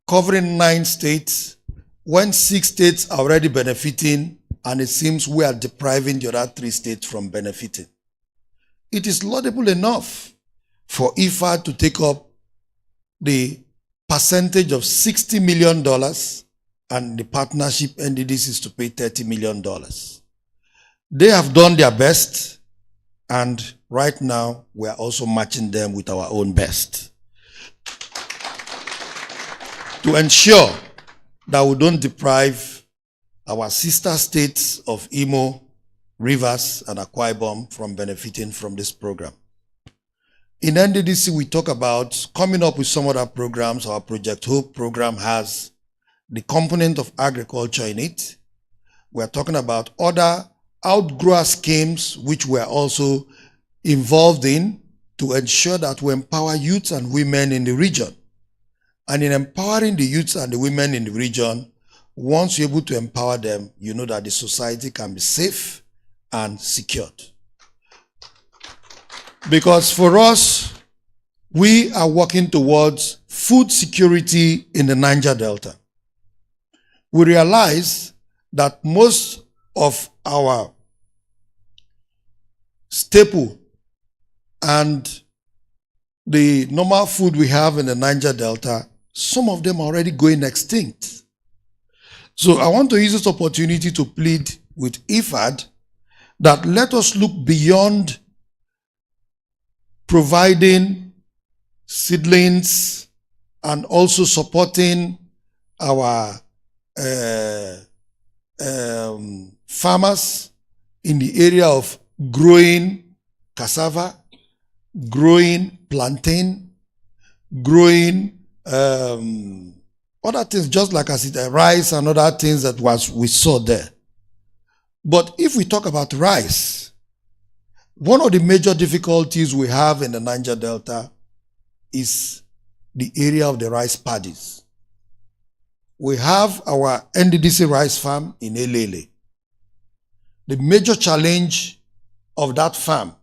covering 9 states when 6 states are already benefiting and it seems we are depriving the other 3 states from benefiting? It is laudable enough for Ifad to take up the percentage of $60 million and the partnership Nddc is to pay $30 million. They have done their best, and right now we are also matching them with our own best to ensure that we don't deprive our sister states of Imo, Rivers, and Akwa Ibom from benefiting from this program. In Nddc, we talk about coming up with some other programs. Our Project Hope program has the component of agriculture in it. We're talking about other outgrower schemes which we're also involved in to ensure that we empower youth and women in the region. And in empowering the youths and the women in the region, once you're able to empower them, you know that the society can be safe and secured. Because for us, we are working towards food security in the Niger Delta. We realize that most of our staple and the normal food we have in the Niger Delta, some of them are already going extinct. So I want to use this opportunity to plead with Ifad that let us look beyond providing seedlings and also supporting our farmers in the area of growing cassava, growing plantain, growing other things, just like rice and other things that we saw there. But if we talk about rice, one of the major difficulties we have in the Niger Delta is the area of the rice paddies. We have our Nddc rice farm in Elele. The major challenge of that farm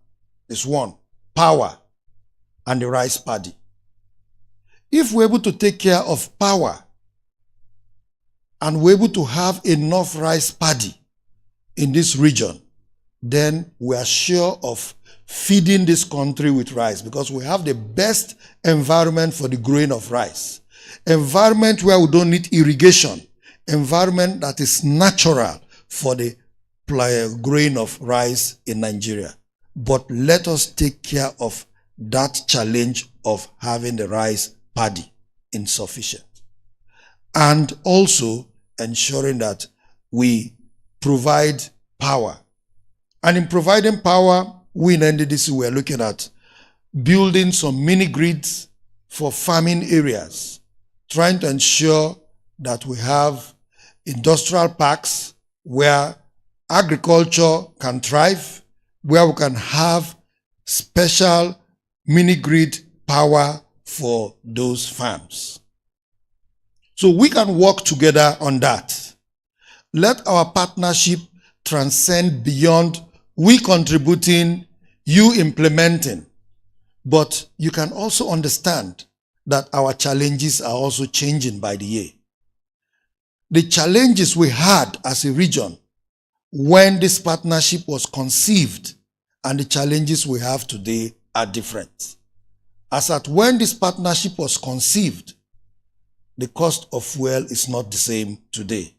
is one, power and the rice paddy. If we're able to take care of power and we're able to have enough rice paddy in this region, then we are sure of feeding this country with rice because we have the best environment for the growing of rice. Environment where we don't need irrigation. Environment that is natural for the growing of rice in Nigeria. But let us take care of that challenge of having the rice paddy insufficient. And also ensuring that we provide power. And in providing power, we in Nddc we are looking at building some mini grids for farming areas, trying to ensure that we have industrial parks where agriculture can thrive, where we can have special mini grid power for those farms. So we can work together on that. Let our partnership transcend beyond we contributing, you implementing. But you can also understand that our challenges are also changing by the year. The challenges we had as a region when this partnership was conceived and the challenges we have today are different. As at when this partnership was conceived, the cost of fuel is not the same today.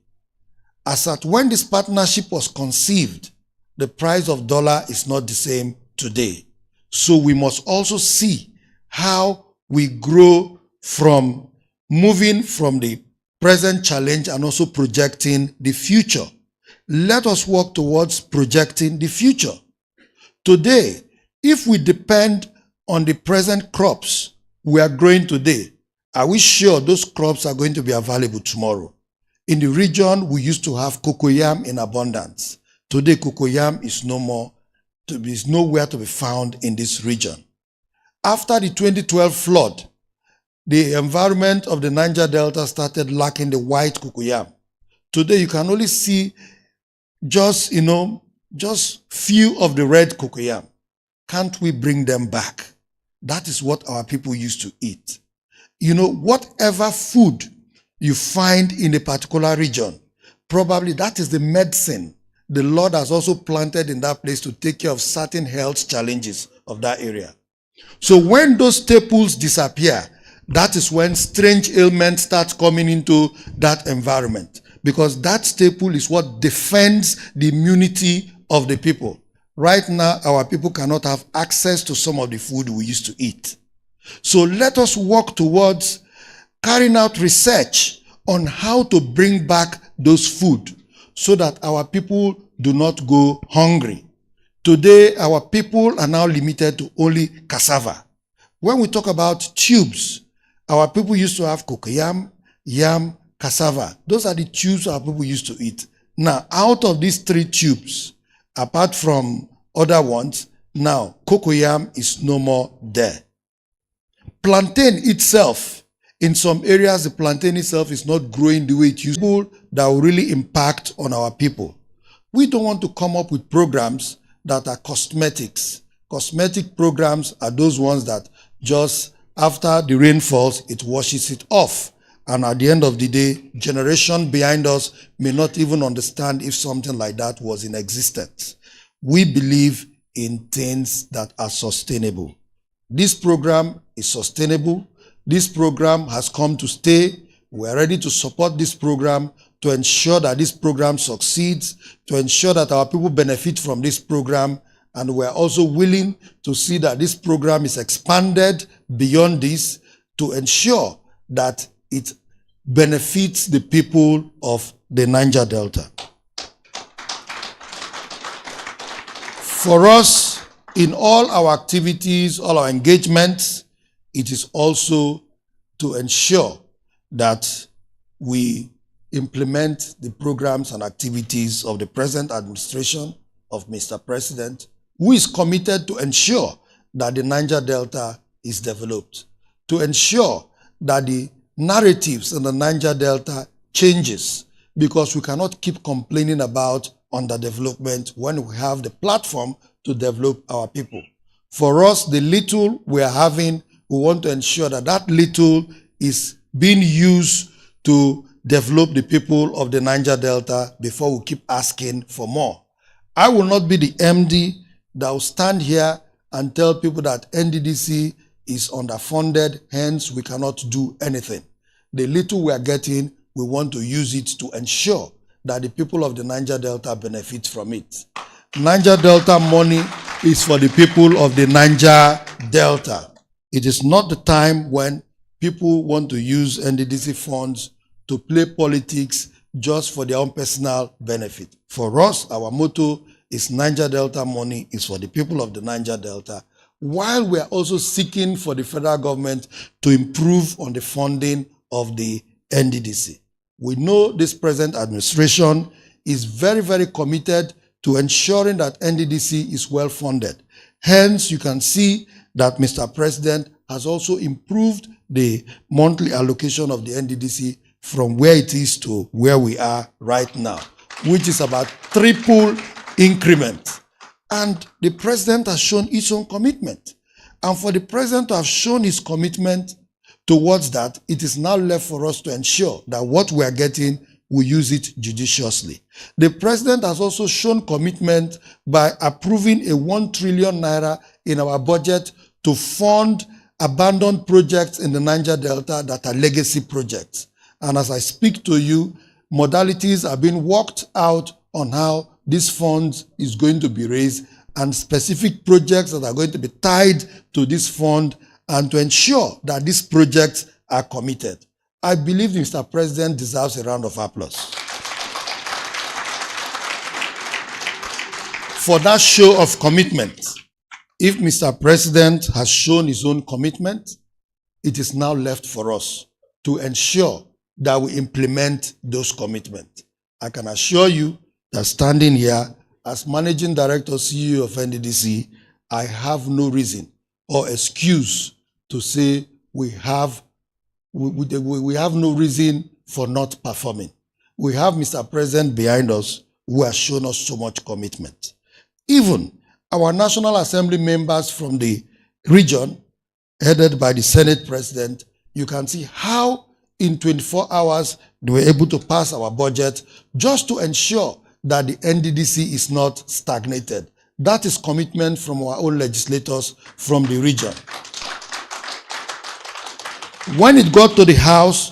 As at when this partnership was conceived, the price of dollar is not the same today. So we must also see how we grow from moving from the present challenge and also projecting the future. Let us work towards projecting the future. Today, if we depend on the present crops we are growing today, are we sure those crops are going to be available tomorrow? In the region, we used to have cocoyam in abundance. Today, cocoyam is nowhere to be found in this region. After the 2012 flood, the environment of the Niger Delta started lacking the white cocoyam. Today, you can only see just few of the red cocoyam. Can't we bring them back? That is what our people used to eat. Whatever food you find in a particular region, probably that is the medicine the Lord has also planted in that place to take care of certain health challenges of that area. So when those staples disappear, that is when strange ailments start coming into that environment. Because that staple is what defends the immunity of the people. Right now, our people cannot have access to some of the food we used to eat. So let us work towards carrying out research on how to bring back those food so that our people do not go hungry. Today, our people are now limited to only cassava. When we talk about tubes, our people used to have cocoyam, yam, cassava. Those are the tubes our people used to eat. Now, out of these three tubes, apart from other ones, now cocoyam is no more there. Plantain itself In some areas, the plantain itself is not growing the way it used to, that will really impact on our people. We don't want to come up with programs that are cosmetics. Cosmetic programs are those ones that just after the rain falls, it washes it off. And at the end of the day, generation behind us may not even understand if something like that was in existence. We believe in things that are sustainable. This program is sustainable. This program has come to stay. We are ready to support this program to ensure that this program succeeds, to ensure that our people benefit from this program, and we are also willing to see that this program is expanded beyond this to ensure that it benefits the people of the Niger Delta. For us, in all our activities, all our engagements, it is also to ensure that we implement the programs and activities of the present administration of Mr. President, who is committed to ensure that the Niger Delta is developed, to ensure that the narratives in the Niger Delta changes, because we cannot keep complaining about underdevelopment when we have the platform to develop our people. For us, the little we are having, we want to ensure that that little is being used to develop the people of the Niger Delta before we keep asking for more. I will not be the MD that will stand here and tell people that Nddc is underfunded, hence we cannot do anything. The little we are getting, we want to use it to ensure that the people of the Niger Delta benefit from it. Niger Delta money is for the people of the Niger Delta. It is not the time when people want to use Nddc funds to play politics just for their own personal benefit. For us, our motto is Niger Delta money is for the people of the Niger Delta, while we are also seeking for the federal government to improve on the funding of the Nddc. We know this present administration is very, very committed to ensuring that Nddc is well funded. Hence, you can see that Mr. President has also improved the monthly allocation of the Nddc from where it is to where we are right now, which is about triple increment. And the president has shown his own commitment. And for the president to have shown his commitment towards that, it is now left for us to ensure that what we are getting, we use it judiciously. The president has also shown commitment by approving a 1 trillion naira in our budget to fund abandoned projects in the Niger Delta that are legacy projects. And as I speak to you, modalities are being worked out on how this fund is going to be raised and specific projects that are going to be tied to this fund, and to ensure that these projects are committed. I believe Mr. President deserves a round of applause for that show of commitment. If Mr. President has shown his own commitment, it is now left for us to ensure that we implement those commitments. I can assure you that standing here as Managing Director, CEO of Nddc, I have no reason or excuse to say we have no reason for not performing. We have Mr. President behind us who has shown us so much commitment. Even our National Assembly members from the region, headed by the Senate President, you can see how in 24 hours they were able to pass our budget just to ensure that the Nddc is not stagnated. That is commitment from our own legislators from the region. When it got to the House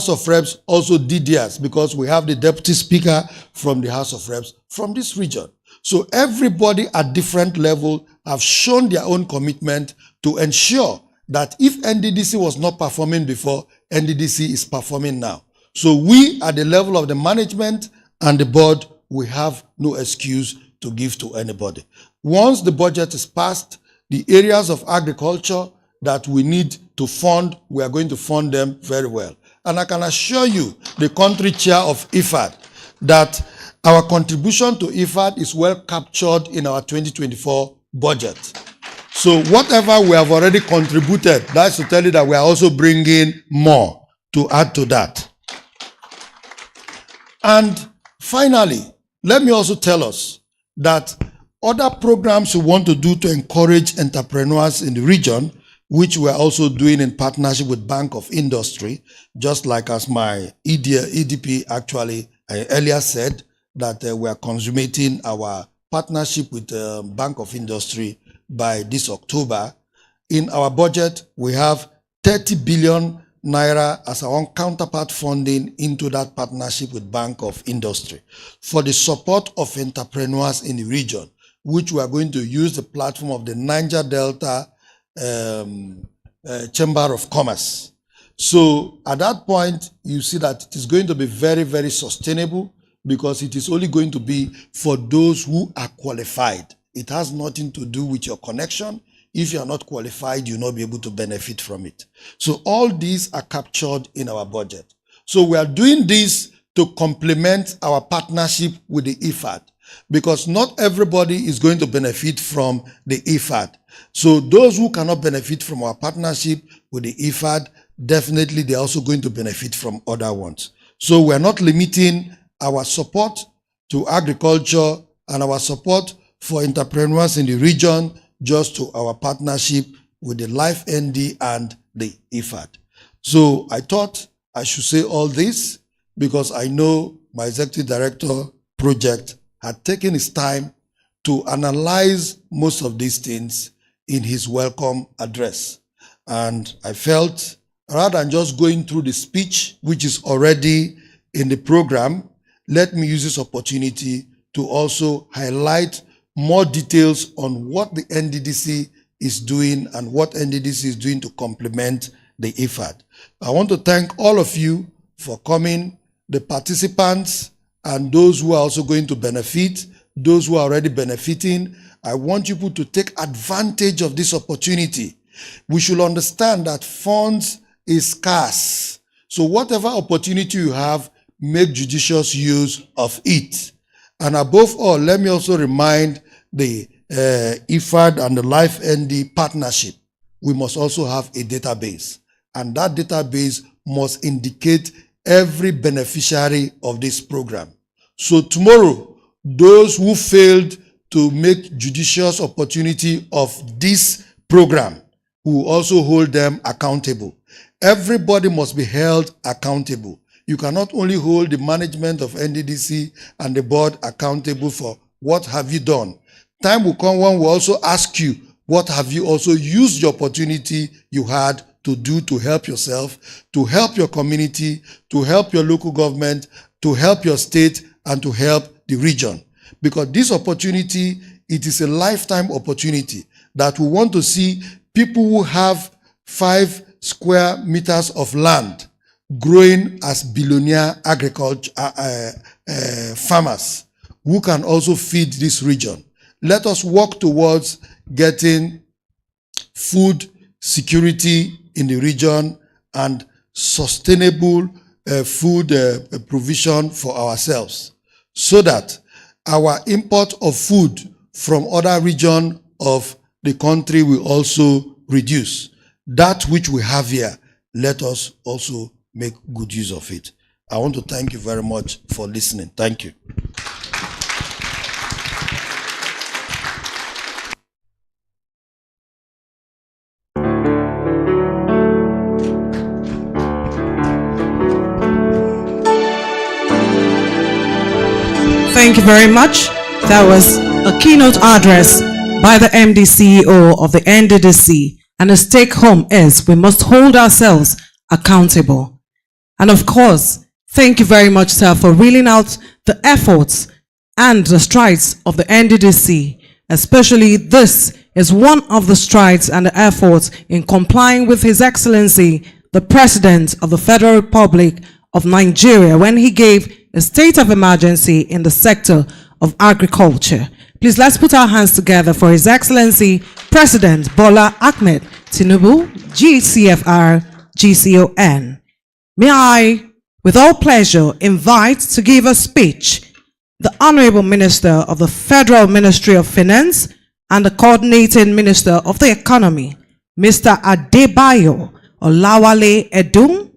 of Reps also did theirs, because we have the Deputy Speaker from the House of Reps from this region. So everybody at different level have shown their own commitment to ensure that if Nddc was not performing before, Nddc is performing now. So we at the level of the management and the board, we have no excuse to give to anybody. Once the budget is passed, the areas of agriculture that we need to fund, we are going to fund them very well. And I can assure you, the country chair of Ifad, that our contribution to Ifad is well captured in our 2024 budget. So whatever we have already contributed, that's to tell you that we are also bringing more to add to that. And finally, let me also tell us that other programs we want to do to encourage entrepreneurs in the region, which we're also doing in partnership with Bank of Industry, just like as my EDP actually earlier said, that we are consummating our partnership with Bank of Industry by this October. In our budget, we have 30 billion naira as our own counterpart funding into that partnership with Bank of Industry for the support of entrepreneurs in the region, which we are going to use the platform of the Niger Delta Chamber of Commerce. So at that point, you see that it is going to be very, very sustainable because it is only going to be for those who are qualified. It has nothing to do with your connection. If you are not qualified, you will not be able to benefit from it. So all these are captured in our budget. So we are doing this to complement our partnership with the Ifad, because not everybody is going to benefit from the Ifad. So those who cannot benefit from our partnership with the Ifad, definitely they're also going to benefit from other ones. So we're not limiting our support to agriculture and our support for entrepreneurs in the region just to our partnership with the LIVEND and the Ifad. So I thought I should say all this because I know my executive director project had taken his time to analyze most of these things in his welcome address. And I felt rather than just going through the speech, which is already in the program, let me use this opportunity to also highlight more details on what the Nddc is doing and what Nddc is doing to complement the Ifad. I want to thank all of you for coming, the participants and those who are also going to benefit, those who are already benefiting. I want people to take advantage of this opportunity. We should understand that funds is scarce. So whatever opportunity you have, make judicious use of it. And above all, let me also remind the Ifad and the LIVEND partnership. We must also have a database. And that database must indicate every beneficiary of this program. So tomorrow, those who failed to make judicious opportunity of this program, we will also hold them accountable. Everybody must be held accountable. You cannot only hold the management of Nddc and the board accountable for what have you done. Time will come when we'll also ask you, what have you also used the opportunity you had to do to help yourself, to help your community, to help your local government, to help your state, and to help the region. Because this opportunity, it is a lifetime opportunity that we want to see people who have 5 square meters of land growing as billionaire agriculture farmers who can also feed this region. Let us work towards getting food security in the region and sustainable food provision for ourselves, so that our import of food from other regions of the country will also reduce. That which we have here, let us also make good use of it. I want to thank you very much for listening. Thank you. Thank you very much. That was a keynote address by the MD CEO of the Nddc. And the take home is we must hold ourselves accountable. And of course, thank you very much, sir, for reeling out the efforts and the strides of the Nddc. Especially this is one of the strides and the efforts in complying with His Excellency, the President of the Federal Republic of Nigeria, when he gave a state of emergency in the sector of agriculture. Please, let's put our hands together for His Excellency President Bola Ahmed Tinubu, GCFR, GCON. May I, with all pleasure, invite to give a speech the Honorable Minister of the Federal Ministry of Finance, and the Coordinating Minister of the Economy, Mr. Adebayo Olawale Edun,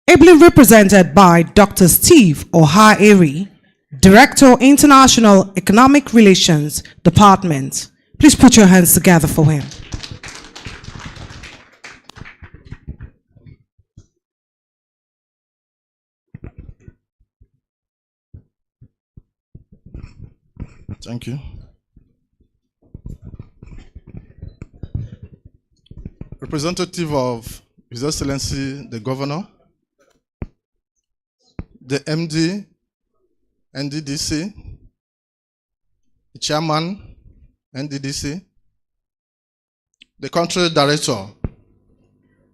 ably represented by Dr. Steve Ohaeri, Director, International Economic Relations Department. Please put your hands together for him. Thank you. Representative of His Excellency the Governor, the MD, Nddc, the Chairman, Nddc, the Country Director,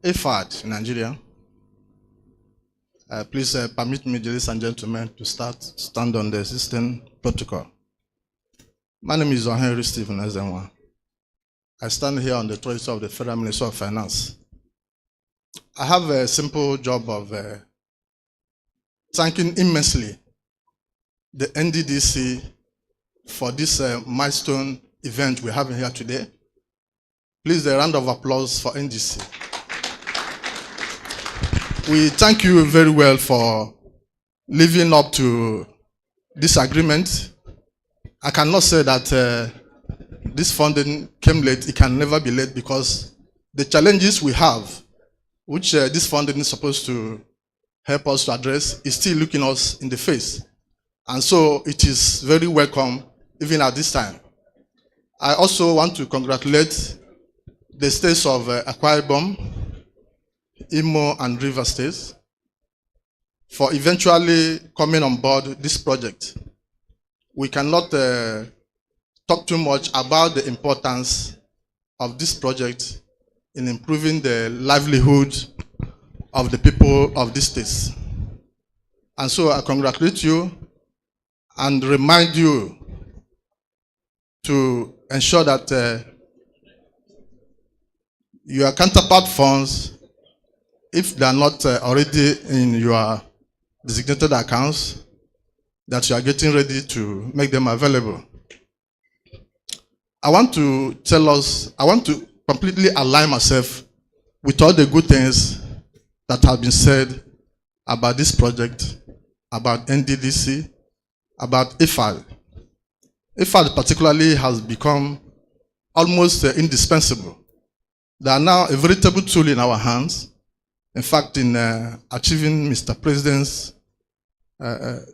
Ifad, Nigeria. Please permit me, ladies and gentlemen, to stand on the existing protocol. My name is Henry Stephen Ezenwa. I stand here on the authority of the Federal Minister of Finance. I have a simple job of thanking immensely the Nddc for this milestone event we're having here today. Please, a round of applause for Nddc. We thank you very well for living up to this agreement. I cannot say that this funding came late. It can never be late because the challenges we have, which this funding is supposed to help us to address, is still looking us in the face. And so it is very welcome even at this time. I also want to congratulate the states of Akwa Ibom, Imo, and River States for eventually coming on board this project. We cannot talk too much about the importance of this project in improving the livelihood of the people of these states. And so I congratulate you and remind you to ensure that your counterpart funds, if they are not already in your designated accounts, that you are getting ready to make them available. I want to completely align myself with all the good things that have been said about this project, about Nddc, about Ifad. Ifad particularly has become almost indispensable. They are now a veritable tool in our hands. In fact, in achieving Mr. President's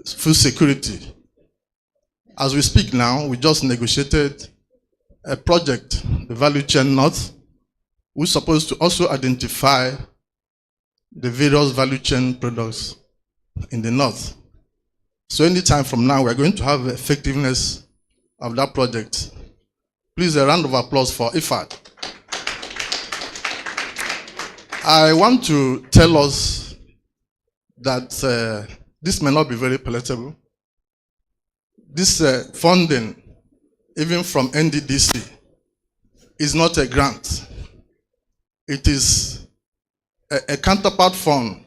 food security. As we speak now, we just negotiated a project, the Value Chain North, which is supposed to also identify the various value chain products in the North. So anytime from now, we're going to have effectiveness of that project. Please, a round of applause for Ifad. I want to tell us that this may not be very palatable. This funding, even from Nddc, is not a grant. It is a counterpart fund,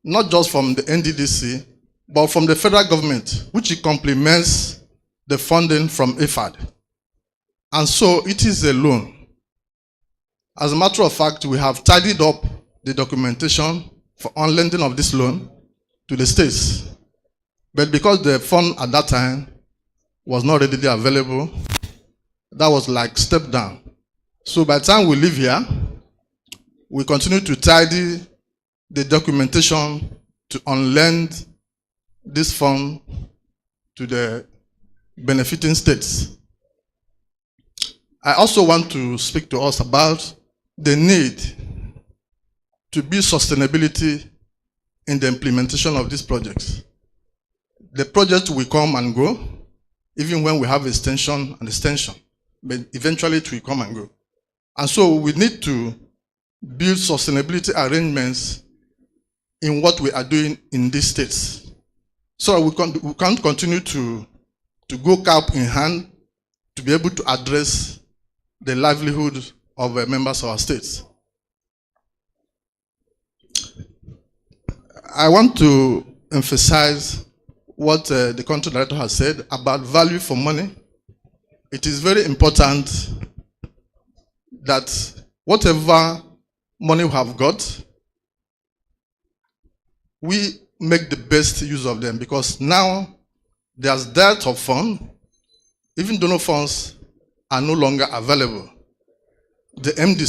not just from the Nddc, but from the federal government, which complements the funding from Ifad. And so it is a loan. As a matter of fact, we have tidied up the documentation for unlending of this loan to the states. But because the fund at that time was not readily available, that was like step down. So by the time we leave here, we continue to tidy the documentation to unlend this fund to the benefiting states. I also want to speak to us about the need to build sustainability in the implementation of these projects. The project will come and go, even when we have extension and extension, but eventually it will come and go. And so we need to build sustainability arrangements in what we are doing in these states. So we can't continue to go cap in hand to be able to address the livelihood of members of our states. I want to emphasize what the country director has said about value for money it is very important that whatever money we have got, we make the best use of them, because now there's dearth of funds. Even donor funds are no longer available. The MD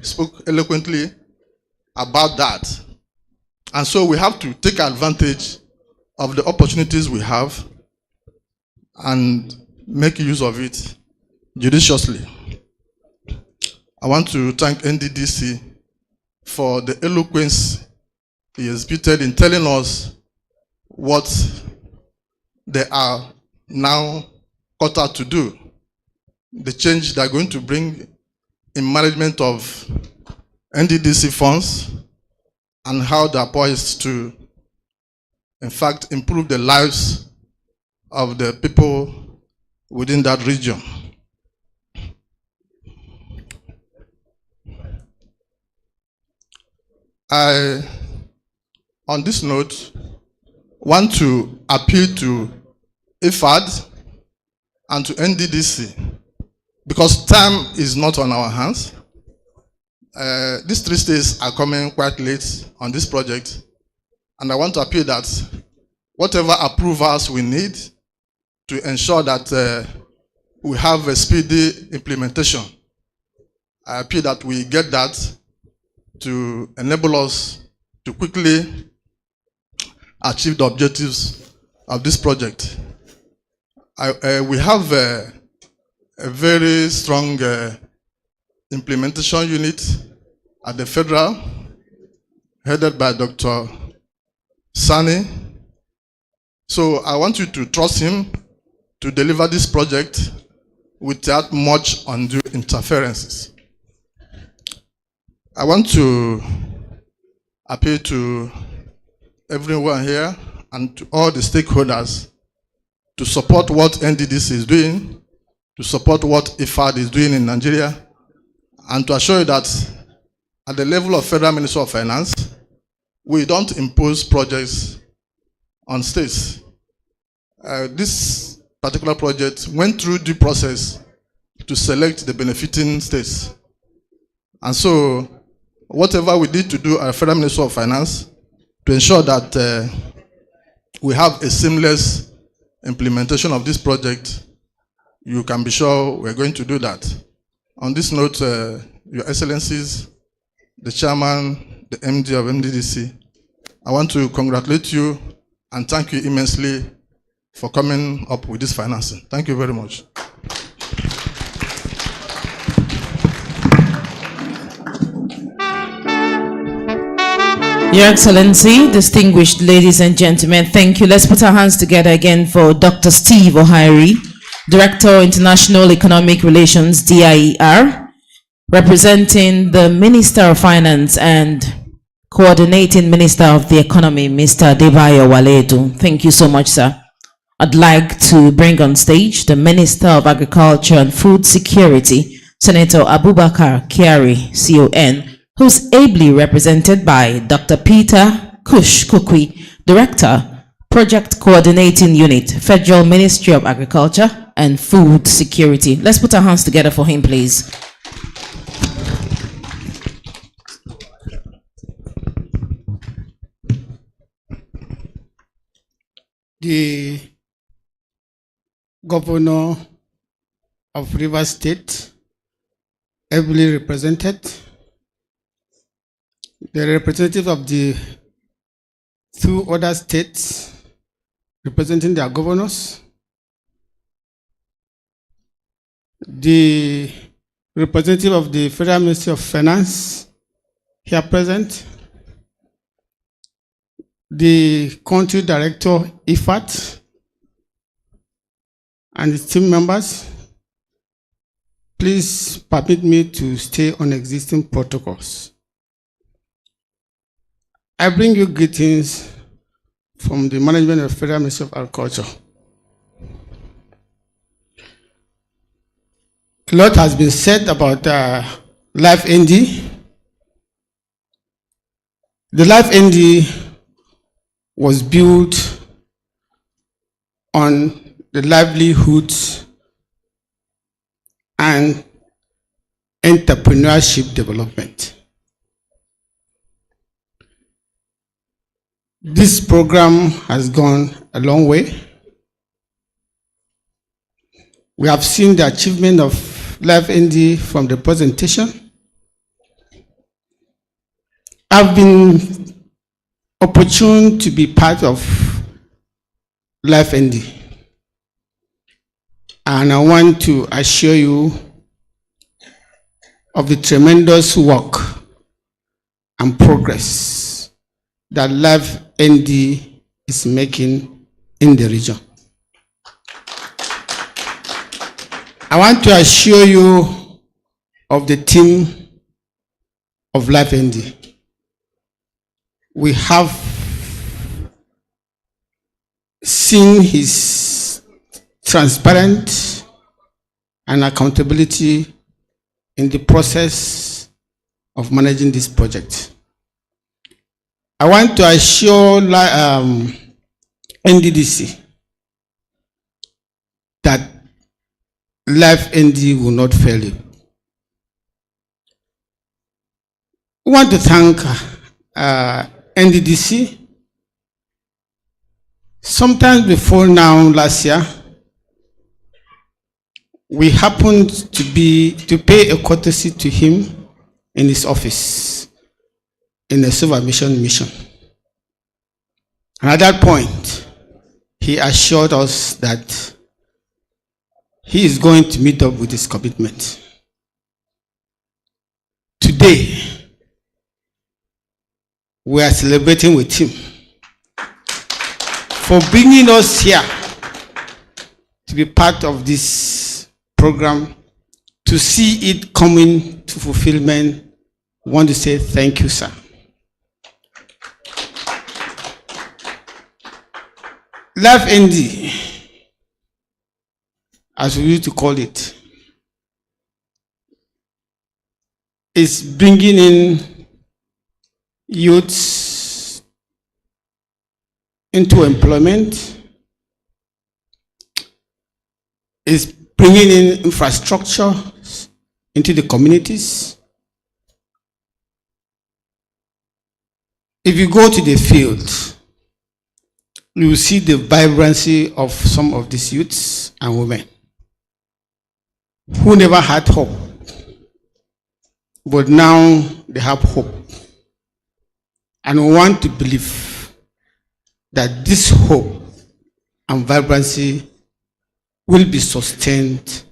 spoke eloquently about that. And so we have to take advantage of the opportunities we have and make use of it judiciously. I want to thank Nddc for the eloquence he exhibited in telling us what they are now cut out to do, the change they are going to bring in management of Nddc funds, and how they are poised to, in fact, improve the lives of the people within that region. I, on this note, want to appeal to Ifad and to Nddc, because time is not on our hands. These 3 states are coming quite late on this project, and I want to appeal that whatever approvals we need to ensure that we have a speedy implementation, I appeal that we get that to enable us to quickly achieve the objectives of this project. We have a very strong implementation unit at the federal, headed by Dr. Sani. So I want you to trust him to deliver this project without much undue interferences. I want to appeal to everyone here and to all the stakeholders to support what Nddc is doing, to support what Ifad is doing in Nigeria, and to assure you that at the level of Federal Ministry of Finance, we don't impose projects on states. This particular project went through due process to select the benefiting states. And so, whatever we need to do at Federal Ministry of Finance to ensure that we have a seamless implementation of this project, you can be sure we're going to do that. On this note, Your Excellencies, the Chairman, the MD of Nddc, I want to congratulate you and thank you immensely for coming up with this financing. Thank you very much. Your Excellency, distinguished ladies and gentlemen, thank you. Let's put our hands together again for Dr. Steve O'Hiri, Director, International Economic Relations, DIER, representing the Minister of Finance and Coordinating Minister of the Economy, Mr. Adebayo Waledu. Thank you so much, sir. I'd like to bring on stage the Minister of Agriculture and Food Security, Senator Abubakar Kyari, CON, who's ably represented by Dr. Peter Kush Kukwi, Director, Project Coordinating Unit, Federal Ministry of Agriculture and Food Security. Let's put our hands together for him, please. The Governor of Rivers State, ably represented, the representative of the 2 other states representing their governors, the representative of the Federal Ministry of Finance here present, the country director, Ifad, and its team members. Please permit me to stay on existing protocols. I bring you greetings from the management of Federal Ministry of Agriculture. A lot has been said about LIVEND. The LIVEND was built on the livelihoods and entrepreneurship development. This program has gone a long way. We have seen the achievement of LiveND from the presentation. I've been opportune to be part of LiveND, and I want to assure you of the tremendous work and progress that LiveND is making in the region. I want to assure you of the team of LiveND. We have seen his transparent and accountability in the process of managing this project. I want to assure Nddc that LiveND will not fail you. We want to thank Nddc. Sometime before now, last year, we happened to pay a courtesy to him in his office in a silver mission. And at that point, he assured us that he is going to meet up with his commitment. Today, we are celebrating with him for bringing us here to be part of this program, to see it coming to fulfillment. I want to say thank you, sir. LiveND, as we used to call it, is bringing in youths into employment, is bringing in infrastructure into the communities. If you go to the field, you will see the vibrancy of some of these youths and women who never had hope, but now they have hope. And we want to believe that this hope and vibrancy will be sustained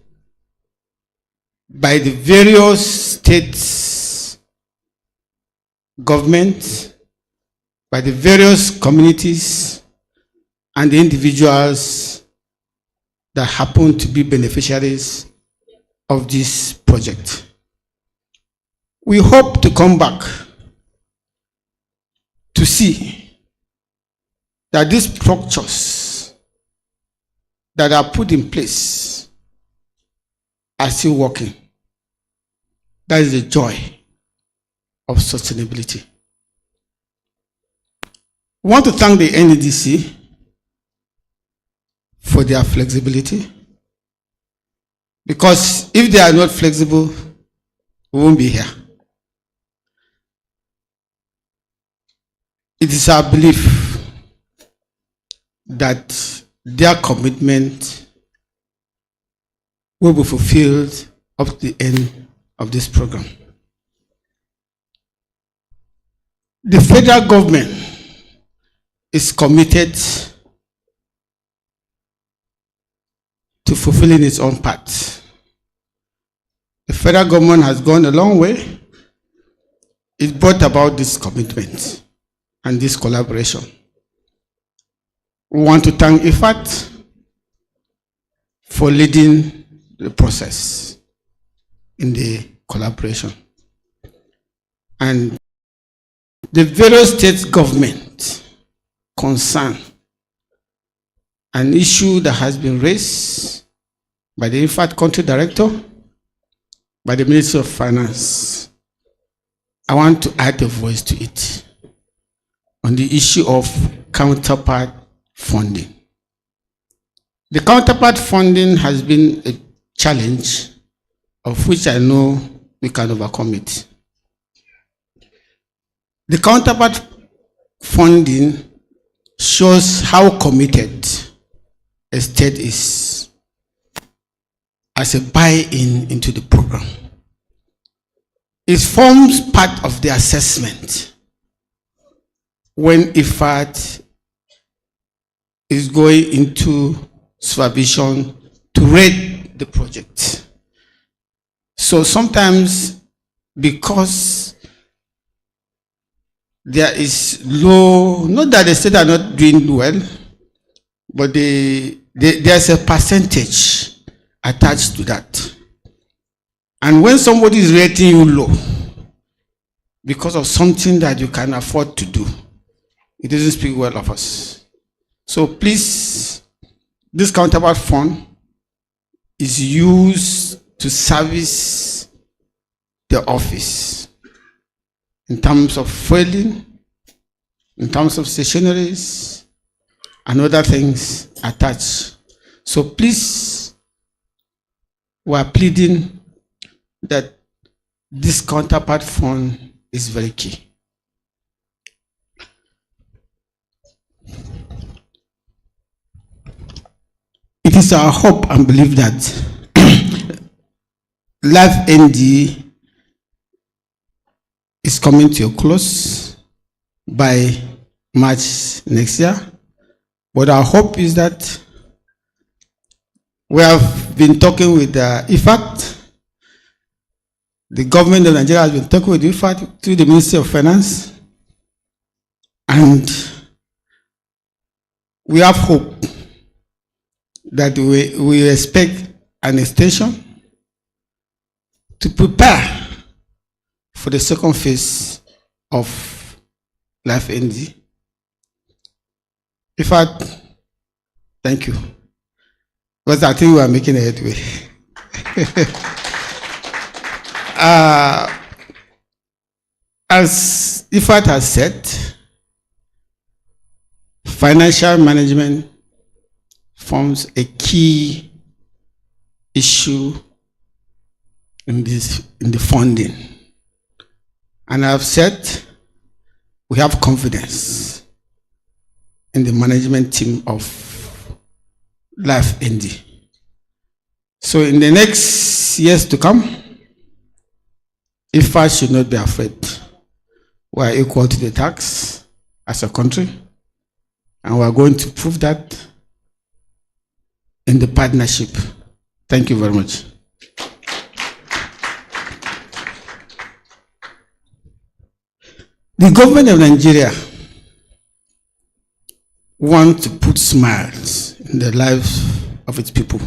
by the various states, governments, by the various communities, and the individuals that happen to be beneficiaries of this project. We hope to come back to see that these structures that are put in place are still working. That is the joy of sustainability. I want to thank the Nddc for their flexibility, because if they are not flexible, we won't be here. It is our belief that their commitment will be fulfilled up to the end of this program. The federal government is committed to fulfilling its own part. The federal government has gone a long way. It brought about this commitment and this collaboration. We want to thank Ifad for leading the process in the collaboration. And the various state governments concerned, an issue that has been raised by the Ifad country director, by the Ministry of Finance. I want to add a voice to it on the issue of counterpart funding. The counterpart funding has been a challenge of which I know we can overcome it. The counterpart funding shows how committed a state is as a buy-in into the program. It forms part of the assessment when Ifad is going into supervision to rate the project. So sometimes, because there is low, not that the state are not doing well, but there's a percentage attached to that. And when somebody is rating you low because of something that you can afford to do, it doesn't speak well of us. So please, this counterpart fund is used to service the office in terms of fueling, in terms of stationaries, and other things attached. So please, we are pleading that this counterpart fund is very key. It is our hope and belief that LIVEND is coming to a close by March next year. But our hope is that we have been talking with Ifad. The government of Nigeria has been talking with Ifad through the Ministry of Finance. And we have hope that we expect an extension to prepare for the second phase of LIVEND. Ifad, thank you. Because I think we are making a headway. As Ifad has said, financial management forms a key issue in the funding. And I've said we have confidence in the management team of LIVEND. So in the next years to come, Ifad should not be afraid. We are equal to the tax as a country, and we are going to prove that in the partnership. Thank you very much. The government of Nigeria wants to put smiles in the lives of its people.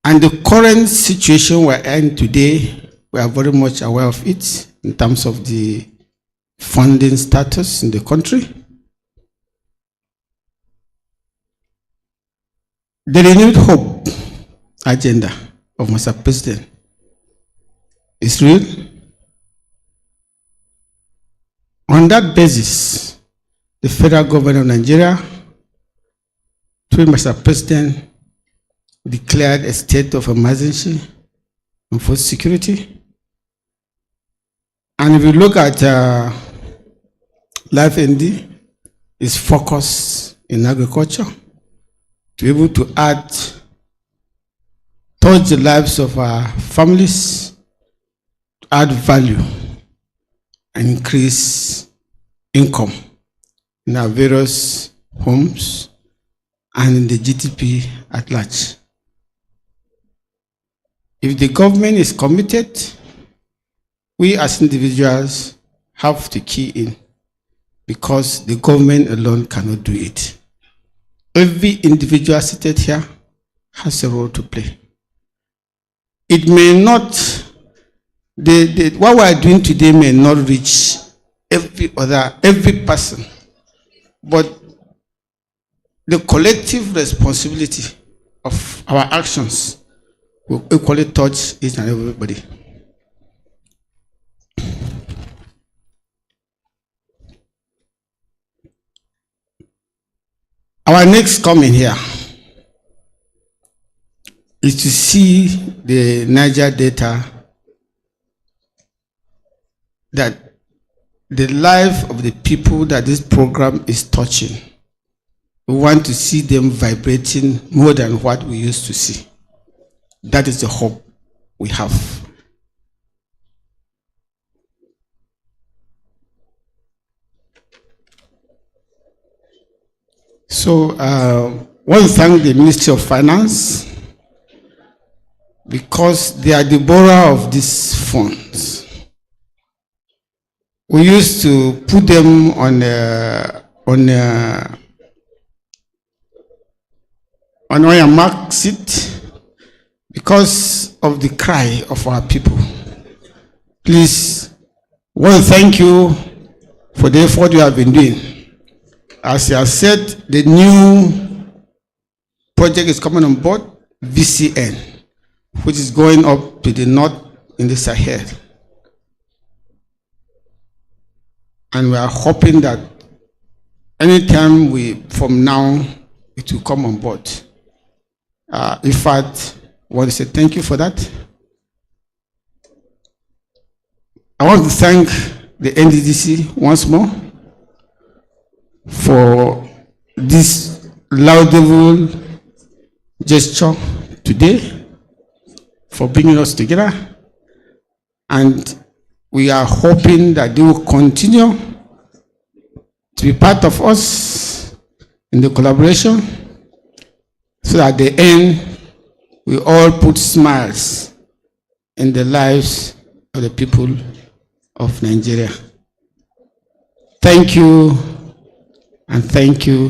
And the current situation we're in today, we are very much aware of it in terms of the funding status in the country. The renewed hope agenda of Mr. President is real. On that basis, the federal government of Nigeria, through Mr. President, declared a state of emergency and food security. And if you look at LIVEND, its focus in agriculture, to be able to add towards the lives of our families, to add value and increase income in our various homes and in the GDP at large. If the government is committed, we as individuals have to key in, because the government alone cannot do it. Every individual seated here has a role to play. It may not, what we are doing today may not reach every person, but the collective responsibility of our actions will equally touch each and everybody. Our next coming here is to see the Niger Delta, that the life of the people that this program is touching, we want to see them vibrating more than what we used to see. That is the hope we have. So I want to thank the Ministry of Finance because they are the borrower of these funds. We used to put them on our mark seat because of the cry of our people. Please, I want to thank you for the effort you have been doing. As you have said, the new project is coming on board, VCN, which is going up to the north in the Sahel. And we are hoping that anytime from now, it will come on board. Ifad, I want to say thank you for that. I want to thank the Nddc once more for this laudable gesture today, for bringing us together. And we are hoping that they will continue to be part of us in the collaboration, so that at the end, we all put smiles in the lives of the people of Nigeria. Thank you, and thank you,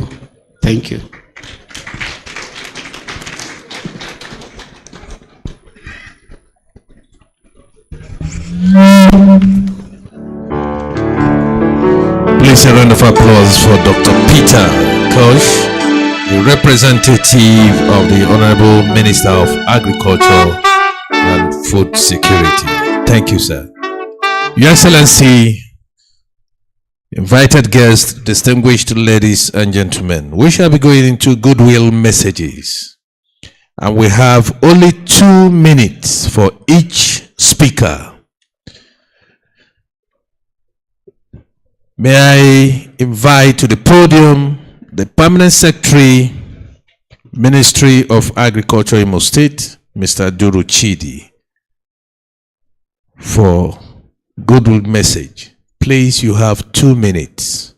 thank you. Please a round of applause for Dr. Peter Kosh, the representative of the Honorable Minister of Agriculture and Food Security. Thank you, sir. Your Excellency, invited guests, distinguished ladies and gentlemen, we shall be going into goodwill messages. And we have only 2 minutes for each speaker. May I invite to the podium the Permanent Secretary, Ministry of Agriculture, Imo State, Mr. Duru Chidi, for goodwill message. Please, you have 2 minutes.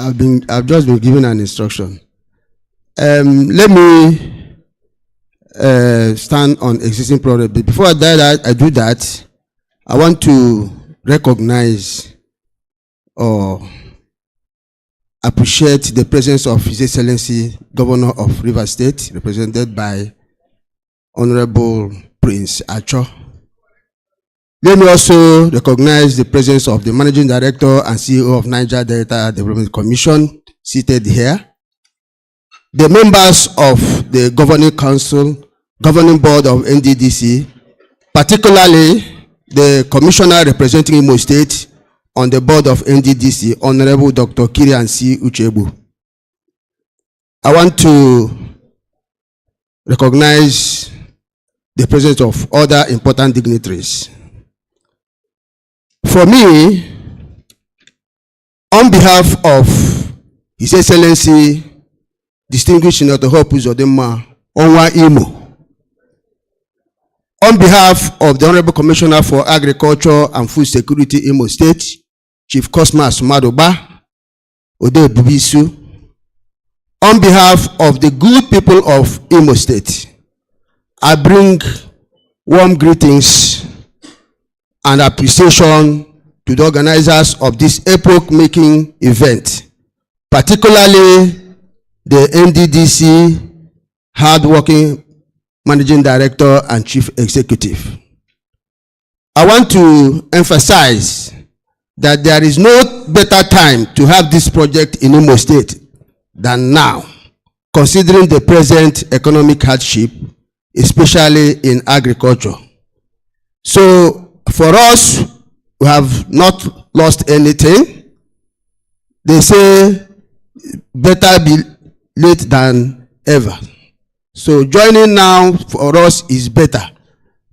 I've just been given an instruction. Let me stand on existing product. But before I do that, I want to recognize or appreciate the presence of His Excellency Governor of Rivers State, represented by Honorable Prince Acho. Let me also recognize the presence of the Managing Director and CEO of Niger Delta Development Commission, seated here. The members of the Governing Council, Governing Board of Nddc, particularly the Commissioner representing Imo State on the Board of Nddc, Honorable Dr. Kirian C. Uchebu. I want to recognize the presence of other important dignitaries. For me, on behalf of His Excellency, Distinguished Senator Hope Uzodinma, Onwa Imo, on behalf of the Honorable Commissioner for Agriculture and Food Security, Imo State, Chief Cosmas Madoba, Ode Bubisu, on behalf of the good people of Imo State, I bring warm greetings and appreciation to the organizers of this epoch-making event, particularly the Nddc hard-working Managing Director and Chief Executive. I want to emphasize that there is no better time to have this project in Imo State than now, considering the present economic hardship, especially in agriculture. So for us, we have not lost anything. They say better be late than ever. So joining now for us is better.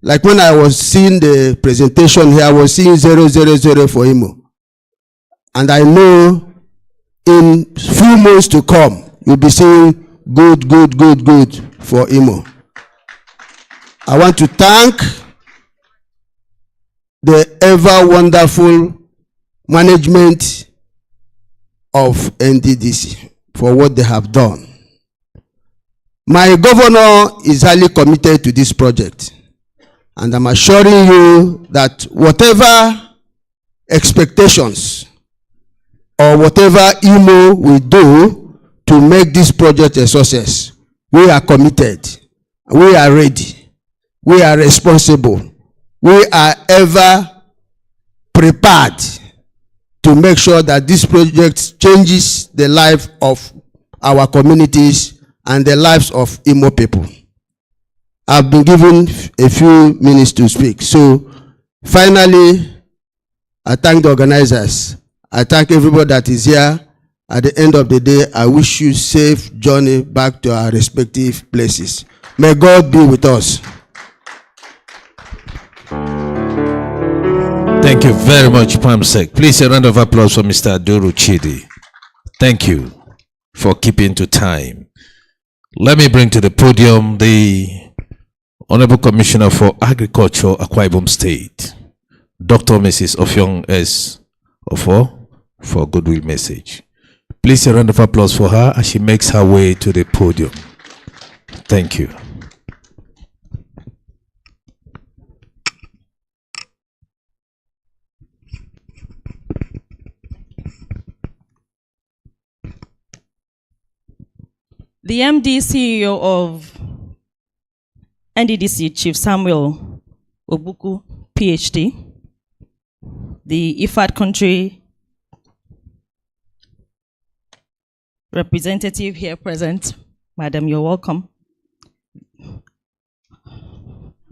Like when I was seeing the presentation here, I was seeing 000 for Imo. And I know in few months to come, we'll be seeing good for Imo. I want to thank the ever wonderful management of Nddc for what they have done. My governor is highly committed to this project, and I'm assuring you that whatever expectations or whatever Imo will do to make this project a success, we are committed, we are ready, we are responsible, we are ever prepared to make sure that this project changes the life of our communities and the lives of Imo people. I've been given a few minutes to speak. So finally, I thank the organizers. I thank everybody that is here. At the end of the day, I wish you safe journey back to our respective places. May God be with us. Thank you very much, Pamsek. Please a round of applause for Mr. Aduru Chidi. Thank you for keeping to time. Let me bring to the podium the Honorable Commissioner for Agriculture, Akwa Ibom State, Dr. Mrs. Ofyong S. Ofo, for a goodwill message. Please a round of applause for her as she makes her way to the podium. Thank you. The MD CEO of Nddc, Chief Samuel Obuku, PhD, the Ifad country representative here present, Madam, you're welcome.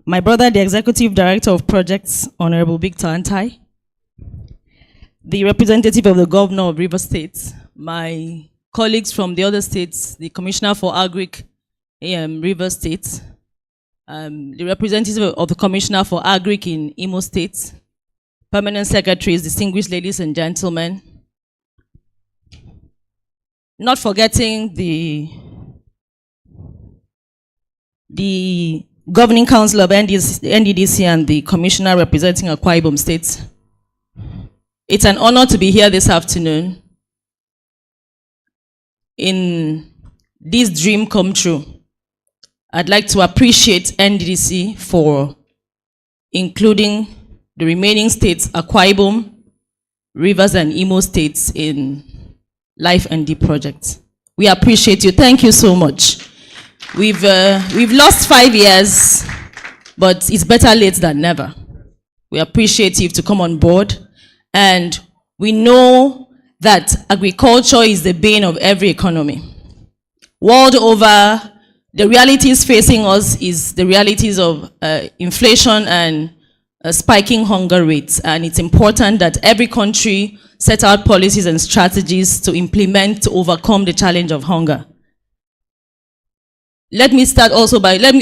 My brother, the Executive Director of Projects, Honorable Victor Antai, the representative of the Governor of Rivers State, my colleagues from the other states, the Commissioner for Agric, Rivers State, the representative of the Commissioner for Agric in Imo State, permanent secretaries, distinguished ladies and gentlemen, not forgetting the Governing Council of Nddc and the Commissioner representing Akwa Ibom State. It's an honor to be here this afternoon in this dream come true. I'd like to appreciate Nddc for including the remaining states, Akwa Ibom, Rivers, and Imo states in Life ND project. We appreciate you. Thank you so much. We've lost 5 years, but it's better late than never. We appreciate you to come on board, and we know that agriculture is the bane of every economy. World over, the realities facing us is the realities of inflation and spiking hunger rates, and it's important that every country set out policies and strategies to implement to overcome the challenge of hunger. Let me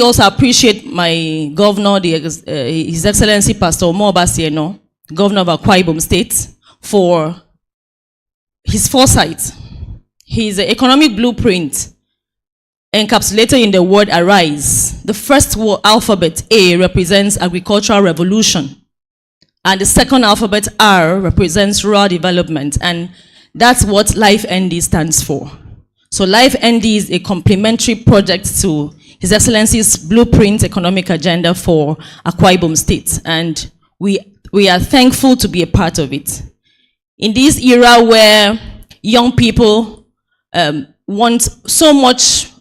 also appreciate my governor, His Excellency Pastor Omoba Sieno, Governor of Akwa Ibom State, for his foresight. His economic blueprint encapsulated in the word arise. The first alphabet, A, represents agricultural revolution. And the second alphabet, R, represents rural development. And that's what Life ND stands for. So Life ND is a complementary project to His Excellency's blueprint economic agenda for Akwa Ibom State. And we are thankful to be a part of it. In this era where young people want so much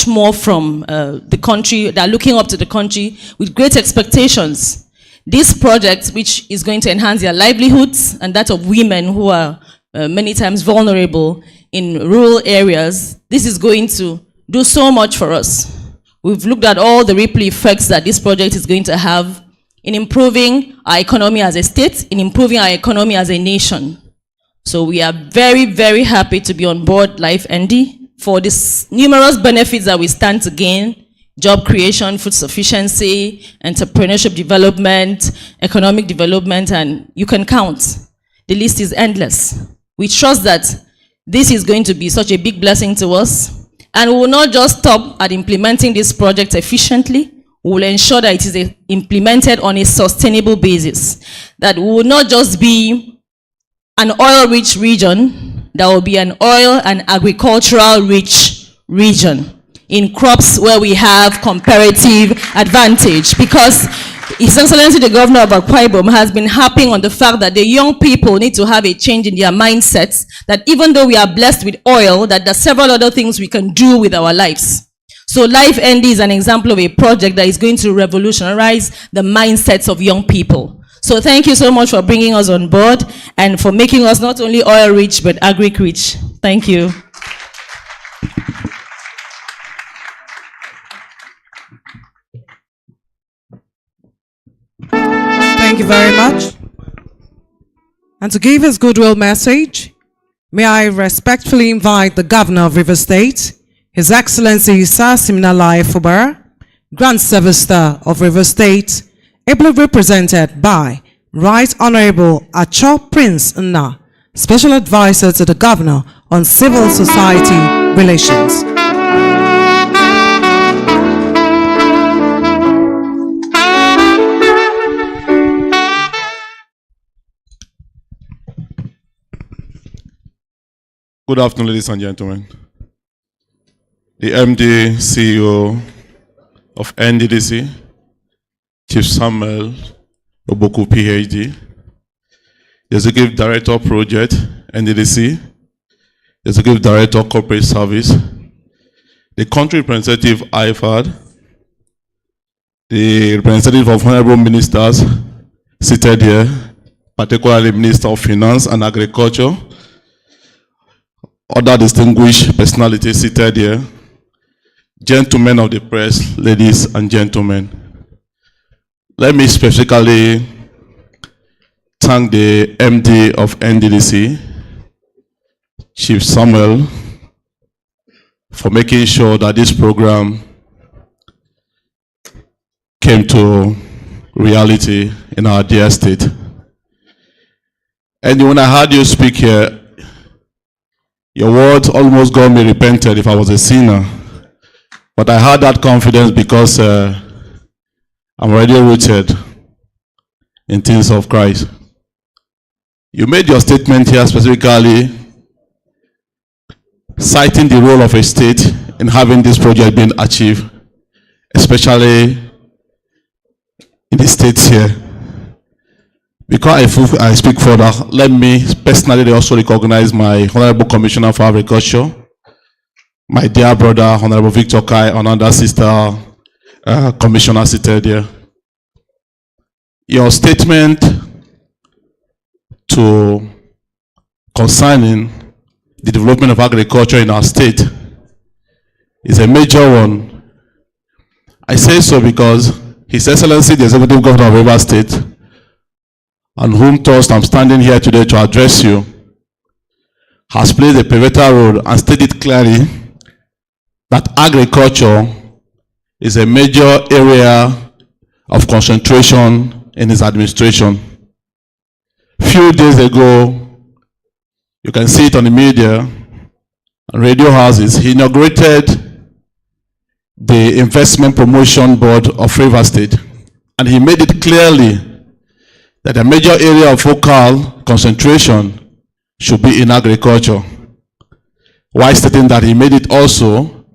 more from the country, they're looking up to the country with great expectations. This project, which is going to enhance their livelihoods and that of women who are many times vulnerable in rural areas, this is going to do so much for us. We've looked at all the ripple effects that this project is going to have in improving our economy as a state, in improving our economy as a nation. So we are very, very happy to be on board LIVE-ND for these numerous benefits that we stand to gain: job creation, food sufficiency, entrepreneurship development, economic development, and you can count. The list is endless. We trust that this is going to be such a big blessing to us, and we will not just stop at implementing this project efficiently. We will ensure that it is implemented on a sustainable basis, that we will not just be an oil-rich region, that will be an oil and agricultural-rich region in crops where we have comparative advantage. Because His Excellency the Governor of Akwa Ibom has been harping on the fact that the young people need to have a change in their mindsets, that even though we are blessed with oil, that there are several other things we can do with our lives. So LIVE-ND is an example of a project that is going to revolutionize the mindsets of young people. So thank you so much for bringing us on board and for making us not only oil-rich but agric-rich. Thank you. Thank you very much. And to give his goodwill message, may I respectfully invite the Governor of Rivers State, His Excellency Sir Siminalayi Fubara, Grand Servitor of Rivers State, ably represented by Right Honorable Acho Prince Nna, Special Advisor to the Governor on Civil Society Relations. Good afternoon, ladies and gentlemen. The MD, CEO of Nddc, Chief Samuel Oboku, PhD, Executive Director Project, Nddc, Executive Director Corporate Service, the Country Representative, Ifad, the representative of Honorable Ministers seated here, particularly Minister of Finance and Agriculture, other distinguished personalities seated here, gentlemen of the press, ladies and gentlemen. Let me specifically thank the MD of Nddc, Chief Samuel, for making sure that this program came to reality in our dear state. And when I heard you speak here, your words almost got me repented if I was a sinner. But I had that confidence because I'm already rooted in things of Christ. You made your statement here specifically citing the role of a state in having this project being achieved, especially in the states here. Because I speak further, let me personally also recognize my Honorable Commissioner for Agriculture, my dear brother, Honorable Victor Kai, another sister commissioner seated here. Your statement concerning the development of agriculture in our state is a major one. I say so because His Excellency the Executive Governor of Rivers State, on whom trust I'm standing here today to address you, has played a pivotal role and stated clearly that agriculture is a major area of concentration in his administration. Few days ago, you can see it on the media and radio houses, he inaugurated the Investment Promotion Board of Rivers State, and he made it clearly that a major area of focal concentration should be in agriculture, while stating that he made it also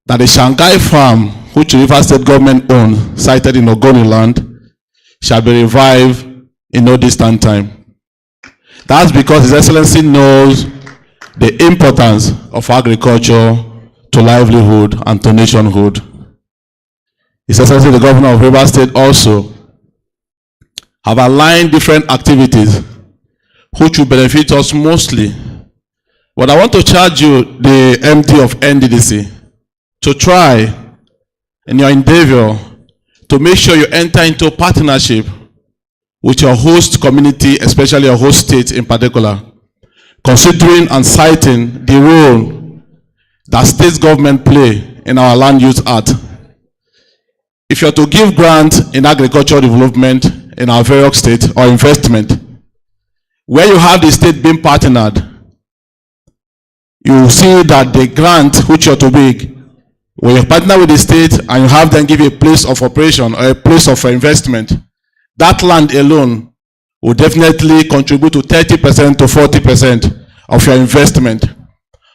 that the Shanghai farm, which the Rivers State government owns, sited in Ogoniland, shall be revived in no distant time. That's because His Excellency knows the importance of agriculture to livelihood and to nationhood. His Excellency the Governor of Rivers State also have aligned different activities which will benefit us mostly But I want to charge you, the MD of NDDC, to try in your endeavor to make sure you enter into partnership with your host community, especially your host state in particular, considering and citing the role that state government play in our land use act. If you're to give grant in agricultural development in our various states or investment, where you have the state being partnered, you will see that the grant which you're to make, when you partner with the state and you have them give you a place of operation or a place of investment, that land alone will definitely contribute to 30% to 40% of your investment.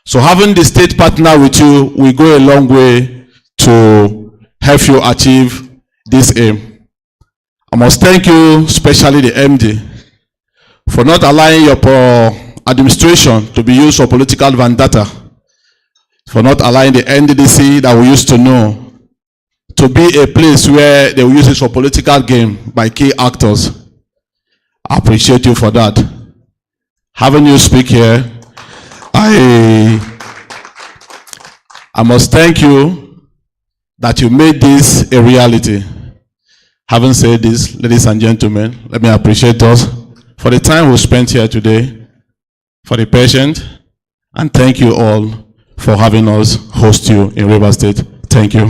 So having the state partner with you will go a long way to help you achieve this aim. I must thank you, especially the MD, for not allowing your administration to be used for political vendetta, for not allowing the NDDC that we used to know to be a place where they will use it for political gain by key actors. I appreciate you for that. Having you speak here, I must thank you that you made this a reality. Having said this, ladies and gentlemen, let me appreciate us for the time we spent here today, for the patience, and thank you all for having us host you in Rivers State. Thank you.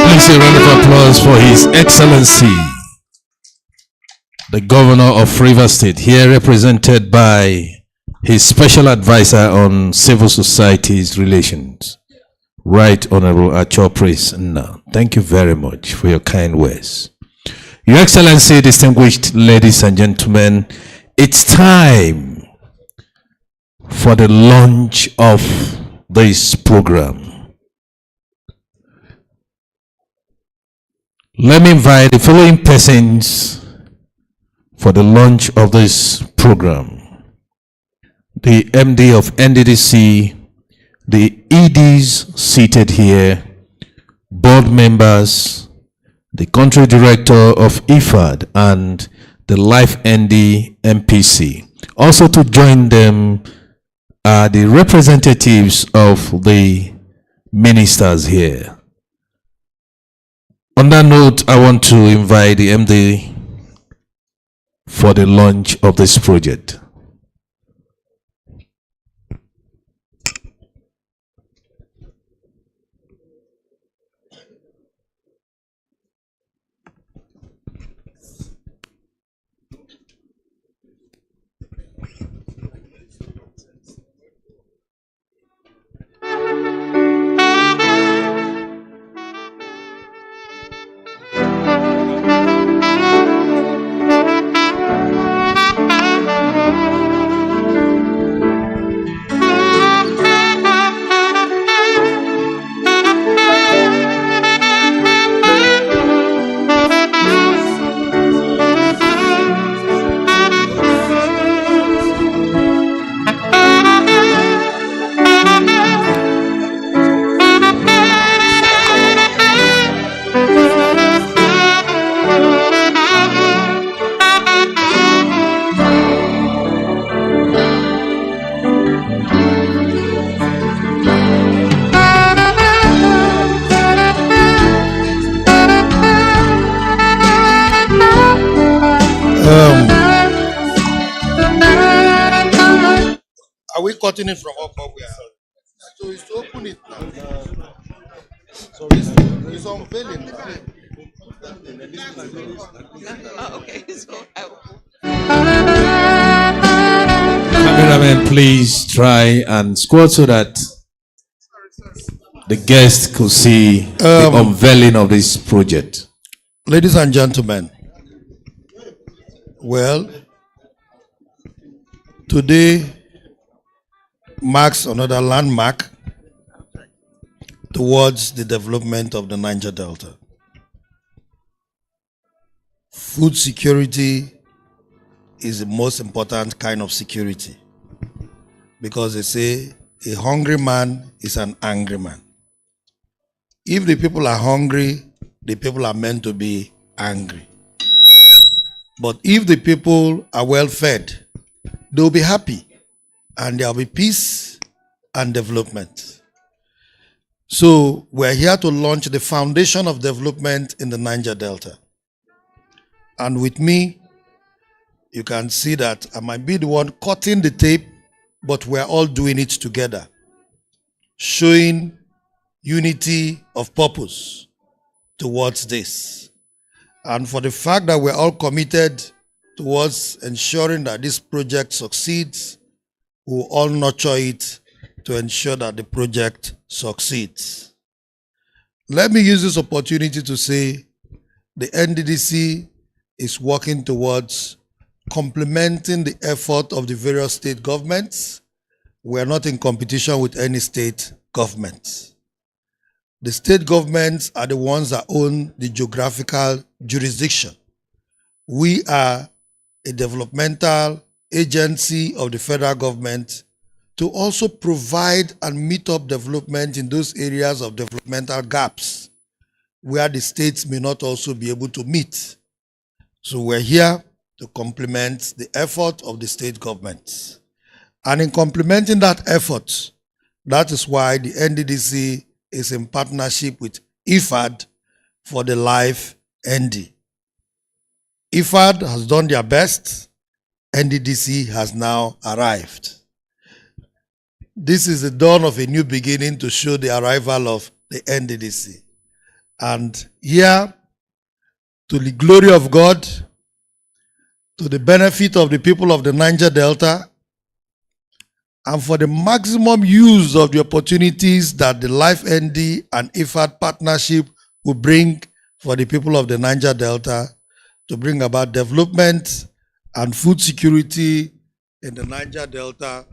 Please a round of applause for His Excellency, the Governor of Rivers State, here represented by his Special Advisor on Civil Society's Relations, Right Honorable Acho Praise. Thank you very much for your kind words. Your Excellency, distinguished ladies and gentlemen, it's time for the launch of this program. Let me invite the following persons for the launch of this program. The MD of NDDC, the EDs seated here, board members, the country director of Ifad, and the Life ND MPC. Also to join them are the representatives of the ministers here. On that note, I want to invite the MD for the launch of this project. Are we cutting it from up we are? So it's to open it now. So it's unveiling now. Okay, so Cameraman, please try and squat so that the guests could see the unveiling of this project. Ladies and gentlemen, well, today marks another landmark towards the development of the Niger Delta. Food security is the most important kind of security because they say a hungry man is an angry man. If the people are hungry, the people are meant to be angry. But if the people are well fed, they'll be happy and there'll be peace and development. So we're here to launch the foundation of development in the Niger Delta. And with me, you can see that I might be the one cutting the tape, but we're all doing it together, showing unity of purpose towards this. And for the fact that we're all committed towards ensuring that this project succeeds, we'll all nurture it to ensure that the project succeeds. Let me use this opportunity to say the NDDC is working towards complementing the effort of the various state governments. We are not in competition with any state governments. The state governments are the ones that own the geographical jurisdiction. We are a developmental agency of the federal government to also provide and meet up development in those areas of developmental gaps where the states may not also be able to meet. So we're here to complement the effort of the state governments. And in complementing that effort, that is why the NDDC is in partnership with Ifad for the Live ND. Ifad has done their best. NDDC has now arrived. This is the dawn of a new beginning to show the arrival of the NDDC. And here, to the glory of God, to the benefit of the people of the Niger Delta, and for the maximum use of the opportunities that the Life ND and Ifad partnership will bring for the people of the Niger Delta to bring about development and food security in the Niger Delta,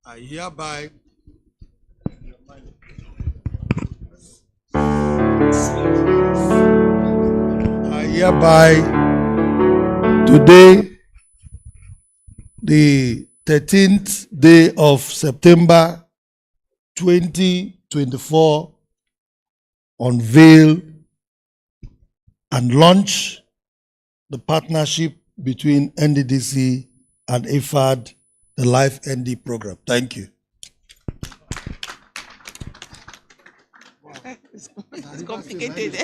I hereby today, the 13th day of September 2024, unveil and launch the partnership between NDDC and Ifad, the Life ND program. Thank you. It's complicated.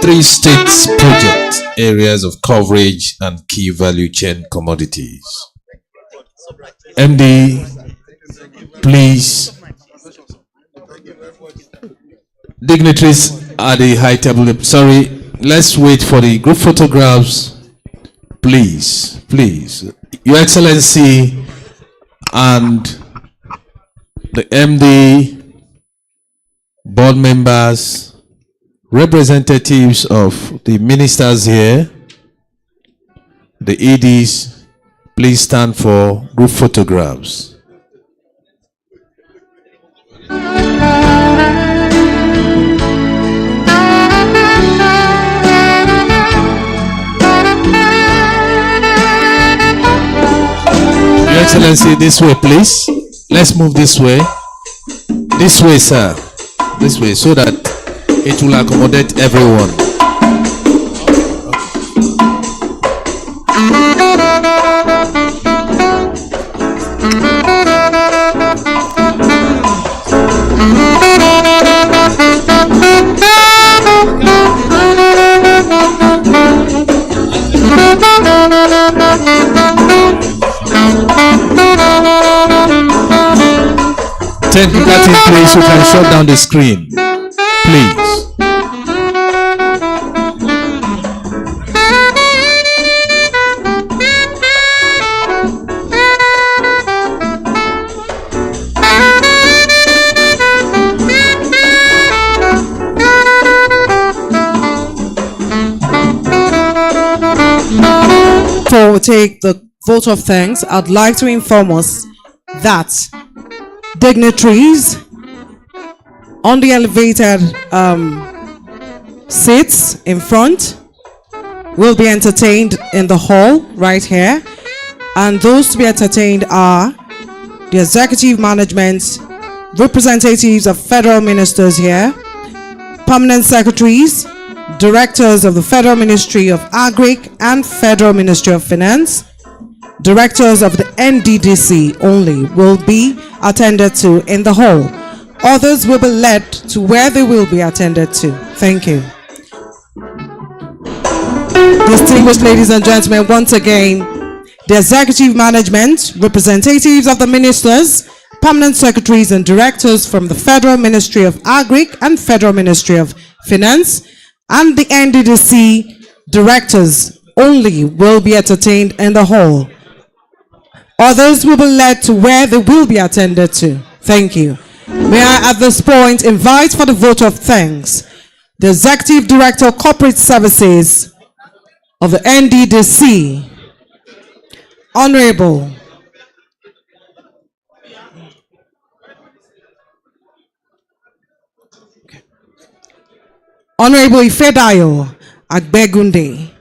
Three states project areas of coverage and key value chain commodities. MD, please. Dignitaries at the high table. Sorry, let's wait for the group photographs. Please, please. Your Excellency and the MD, board members, representatives of the ministers here, the EDs, please stand for group photographs. Your Excellency, this way, please. Let's move this way. This way, sir. This way, so that it will accommodate everyone. 10 people, please, who can shut down the screen. Please. Before we take the vote of thanks, I'd like to inform us that dignitaries on the elevated seats in front will be entertained in the hall right here, and those to be entertained are the executive management, representatives of federal ministers here, permanent secretaries, directors of the Federal Ministry of Agric and Federal Ministry of Finance, directors of the Nddc only will be attended to in the hall. Others will be led to where they will be attended to. Thank you. Distinguished ladies and gentlemen, once again, the executive management, representatives of the ministers, permanent secretaries and directors from the Federal Ministry of Agric and Federal Ministry of Finance, and the Nddc directors only will be entertained in the hall. Others will be led to where they will be attended to. Thank you. May I at this point invite for the vote of thanks the Executive Director of Corporate Services of the Nddc, Honorable Ifad Agbegunde.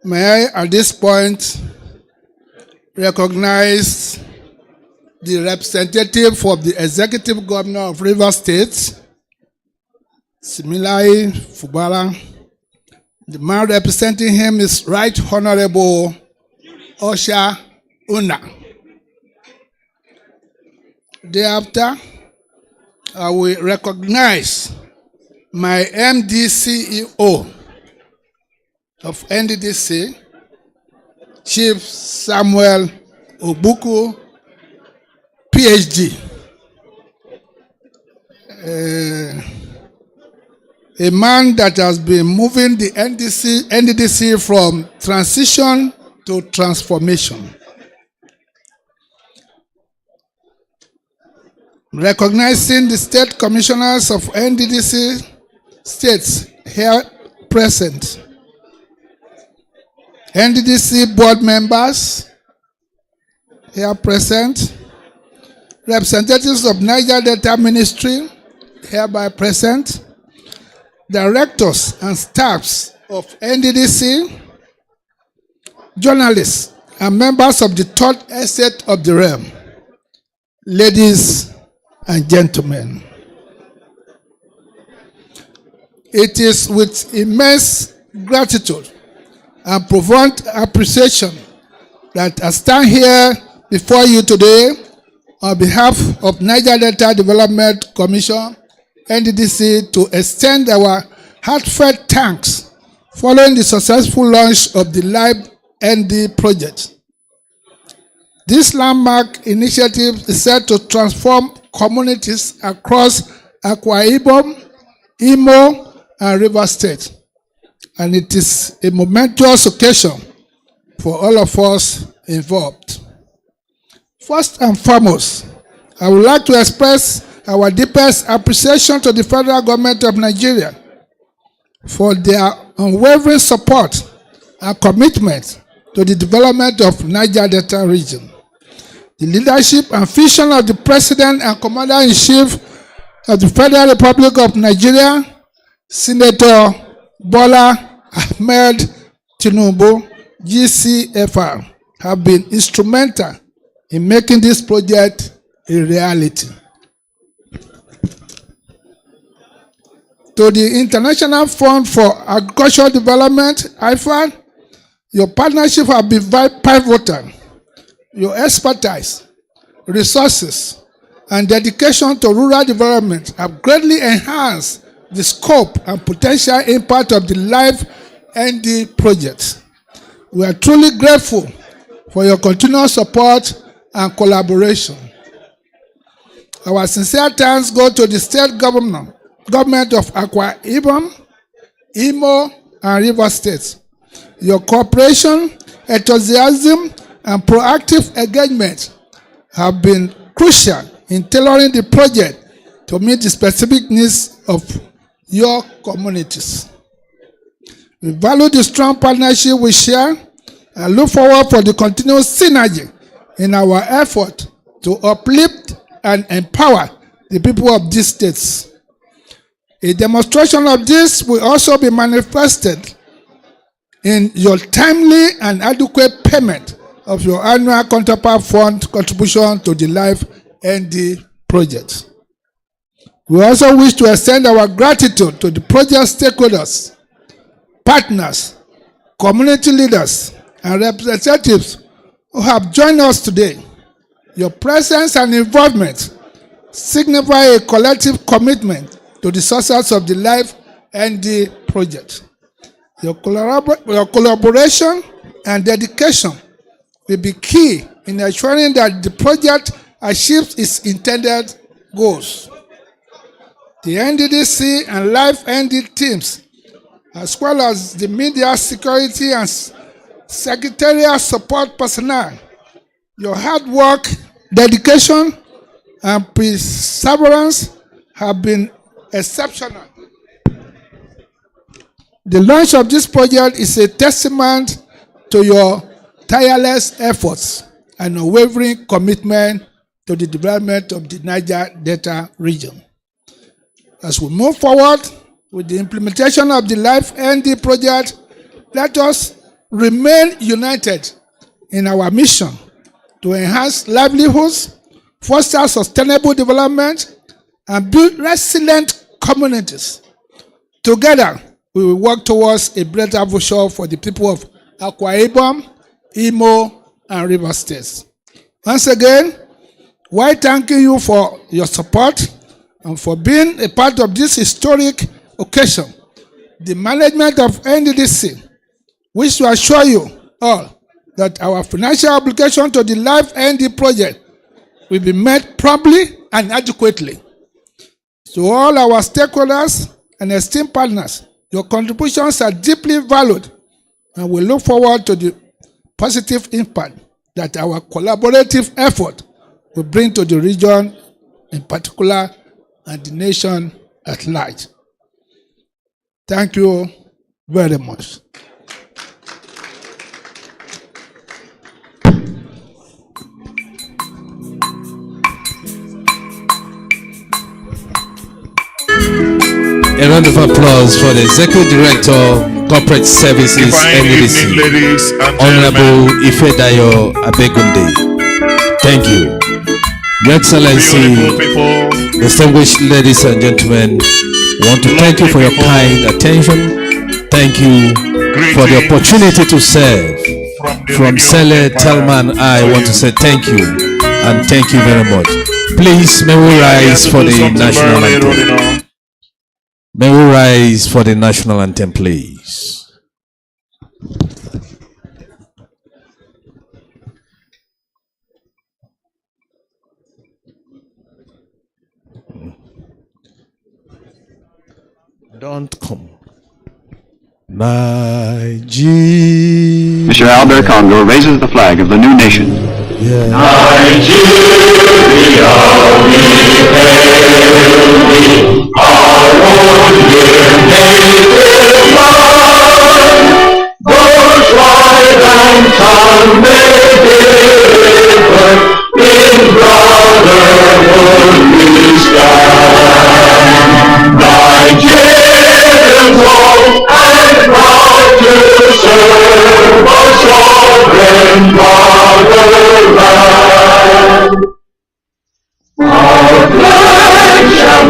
May I, at this point, recognize the representative of the Executive Governor of Rivers State, Similai Fubara. The man representing him is Right Honorable Osha Una. Thereafter, I will recognize my MD CEO of Nddc, Chief Samuel Obuku, PhD. A man that has been moving the Nddc from transition to transformation. Recognizing the state commissioners of Nddc states here present, Nddc board members here present, representatives of Niger Delta Ministry hereby present, directors and staffs of Nddc, journalists and members of the third estate of the realm, ladies and gentlemen. It is with immense gratitude and profound appreciation that I stand here before you today on behalf of Niger Delta Development Commission, Nddc, to extend our heartfelt thanks following the successful launch of the LIVE-ND project. This landmark initiative is set to transform communities across Akwa Ibom, Imo, and Rivers State. And it is a momentous occasion for all of us involved. First and foremost, I would like to express our deepest appreciation to the federal government of Nigeria for their unwavering support and commitment to the development of Niger Delta region. The leadership and vision of the President and Commander-in-Chief of the Federal Republic of Nigeria, Senator Bola Ahmed Tinubu, GCFR, have been instrumental in making this project a reality. to the International Fund for Agricultural Development, IFAD. Your partnership has been pivotal. Your expertise, resources, and dedication to rural development have greatly enhanced the scope and potential impact of the LIVE-ND project. We are truly grateful for your continued support and collaboration. Our sincere thanks go to the state government of Akwa Ibom, Imo, and Rivers States. Your cooperation, enthusiasm, and proactive engagement have been crucial in tailoring the project to meet the specific needs of your communities. We value the strong partnership we share and look forward for the continuous synergy in our effort to uplift and empower the people of these states. A demonstration of this will also be manifested in your timely and adequate payment of your annual counterpart fund contribution to the LIVE-ND project. We also wish to extend our gratitude to the project stakeholders, partners, community leaders, and representatives who have joined us today. Your presence and involvement signify a collective commitment to the success of the LIVE-ND project. Your collaboration and dedication will be key in ensuring that the project achieves its intended goals. The Nddc and LIVE-ND teams, as well as the media security and secretarial support personnel, your hard work, dedication, and perseverance have been exceptional. The launch of this project is a testament to your tireless efforts and unwavering commitment to the development of the Niger Delta region. As we move forward with the implementation of the LIVE-ND project, let us remain united in our mission to enhance livelihoods, foster sustainable development, and build resilient communities. Together, we will work towards a better future for the people of Akwa Ibom, Imo, and Rivers States. Once again, while thanking you for your support and for being a part of this historic occasion, the management of Nddc wish to assure you all that our financial obligation to the LIVE-ND project will be met promptly and adequately. To all our stakeholders and esteemed partners, your contributions are deeply valued, and we look forward to the positive impact that our collaborative effort will bring to the region in particular and the nation at large. Thank you very much. A round of applause for the Executive Director, Corporate Services, Nddc, Honorable Ifad Abegunde. Thank you. Your Excellency, distinguished ladies and gentlemen, we want to thank you for your kind attention. Thank you for the opportunity to serve. From Sele, Telma, and I want to say thank you, and thank you very much. Please, may we rise for the national anthem. May we rise for the national anthem, please. Don't come. Nigeria. Mr. Albert Congo raises the flag of the new nation. Yeah. Nigeria, we hail thee, our own dear native land. Birthright and tongue may differ, in brotherhood we stand. Nigerians old and proud to serve our sovereign fatherland. Our flag shall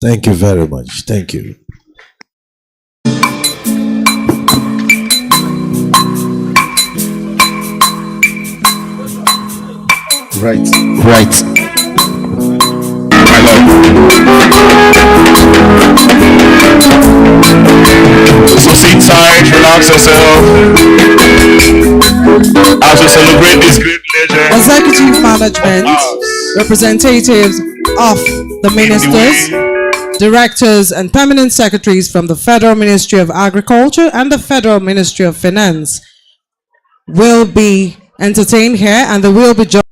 Thank you very much. Thank you. Right. My love. So sit tight, relax yourself as we celebrate this great pleasure. Executive management, representatives of the ministers, directors, and permanent secretaries from the Federal Ministry of Agriculture and the Federal Ministry of Finance will be entertained here, and they will be joined